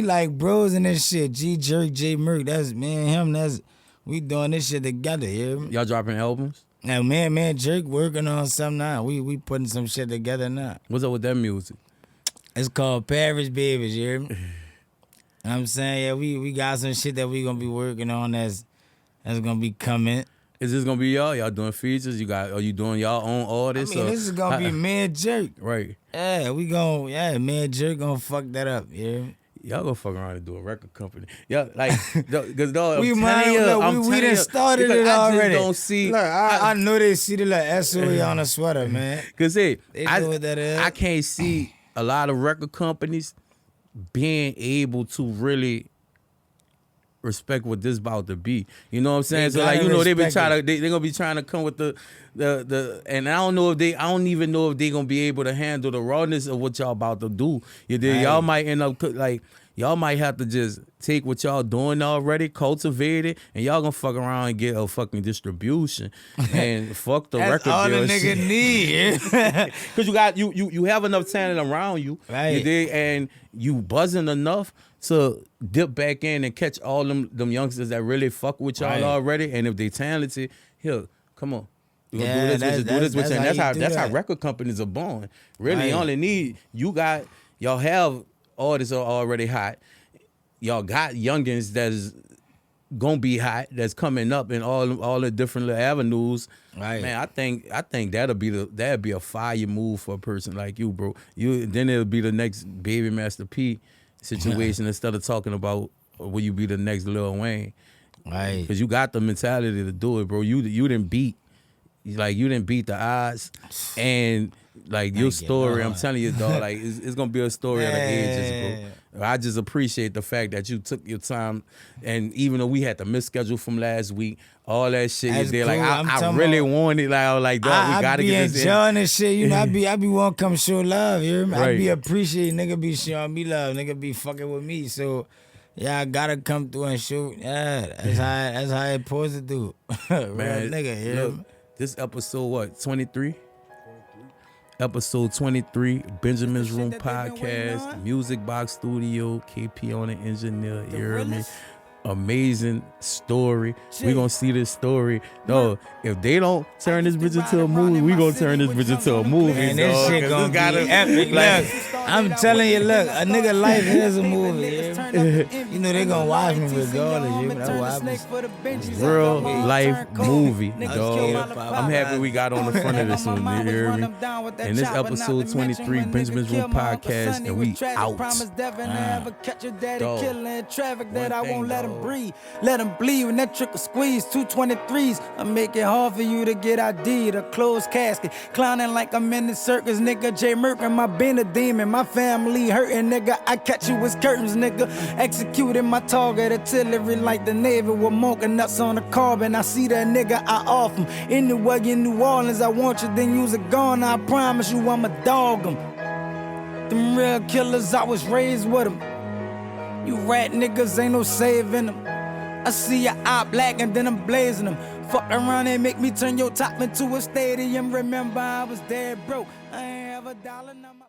like bros and this shit. G Jerk, J Murkk. That's me and him. That's we doing this shit together. You hear me? Y'all dropping albums? Now, man, Jerk working on something now. We putting some shit together now. What's up with that music? It's called Paris Babies, you hear me? I'm saying, yeah, we got some shit that we gonna be working on that's gonna be coming. Is this gonna be y'all? Y'all doing features? Are you doing y'all own artists? I mean, this is gonna be me and Jerk. Right. Yeah, me and Jerk gonna fuck that up, you hear me? Y'all gonna fuck around and do a record company. Yeah, like, because dog, We I'm telling you, I'm we telling done you, started because it already. I just don't see. Look, I know they see the little SOE on the sweater, man. Cause They know what that is. I can't see a lot of record companies being able to really respect what this about to be. You know what I'm saying? They So like, gotta they be respect trying to they're gonna be trying to come with the and I don't even know if they gonna be able to handle the rawness of what y'all about to do. You did Right. y'all might end up like y'all might have to just take what y'all doing already, cultivate it, and y'all gonna fuck around and get a fucking distribution and fuck the That's record all deal the shit. nigga need. Cause you got you have enough talent around you, Right. you dig, and you buzzing enough to dip back in and catch all them youngsters that really fuck with y'all Right. already. And if they talented, here, come on. We gonna Yeah, do this with you, do this with you. And that's how you do that's how that. record companies are born. Really, you Right. only need y'all have artists are already hot. Y'all got youngins that's gonna be hot, that's coming up in all the different little avenues. Right. Man, I think that'd be a fire move for a person like you, bro. Then it'll be the next Baby Master P situation instead of talking about will you be the next Lil Wayne. Right. Because you got the mentality to do it, bro. You didn't beat the odds, and like your Thank you, story. I'm Lord. telling you, dog. Like it's gonna be a story of the ages, bro. I just appreciate the fact that you took your time, and even though we had to misschedule from last week, all that shit That's you did. cool. Like I'm I talking really about- wanted. Like I was like, dog, we gotta be get this in. enjoying this shit, you know. I be want to come show love, you hear me? I Right. be appreciating nigga be showing me love, nigga be fucking with me. So yeah, I gotta come through and shoot. Yeah, that's how it supposed to do. Real Man, nigga, you hear look, me? this episode what 23. Episode 23, Benjimanzroom podcast, Music Box Studio, KP on the engineer, you hear me? Amazing story. We gonna see this story. No, if they don't turn this bitch into a movie, we gonna turn this bitch into a movie. Man, this dog, shit 'cause gonna this be gotta- epic. like- Look, I'm telling you, look, a nigga life is a movie. You hear me? You know they gonna watch me regardless. You hear me? That's what happens. Real life movie, dog. Pop. I'm happy we got on the front of this one, you hear me? And this episode 23, Benjimanzroom podcast, and we out. Dog. them breathe. Let them bleed when that trick squeeze. 223s, I make it hard for you to get ID. The closed casket, clowning like I'm in the circus, nigga. J Murkk and my been a demon. My family hurting, nigga. I catch you with curtains, nigga. Executing my target, artillery like the Navy with Murkk nuts on the carbon. I see that nigga, I off him. Anywhere in New Orleans, I want you, then use a gun. I promise you I'ma dog him. Them real killers, I was raised with them. You rat niggas, ain't no saving them. I see your eye black and then I'm blazing them. Fuck around and make me turn your top into a stadium. Remember I was dead broke, I ain't have a dollar, now my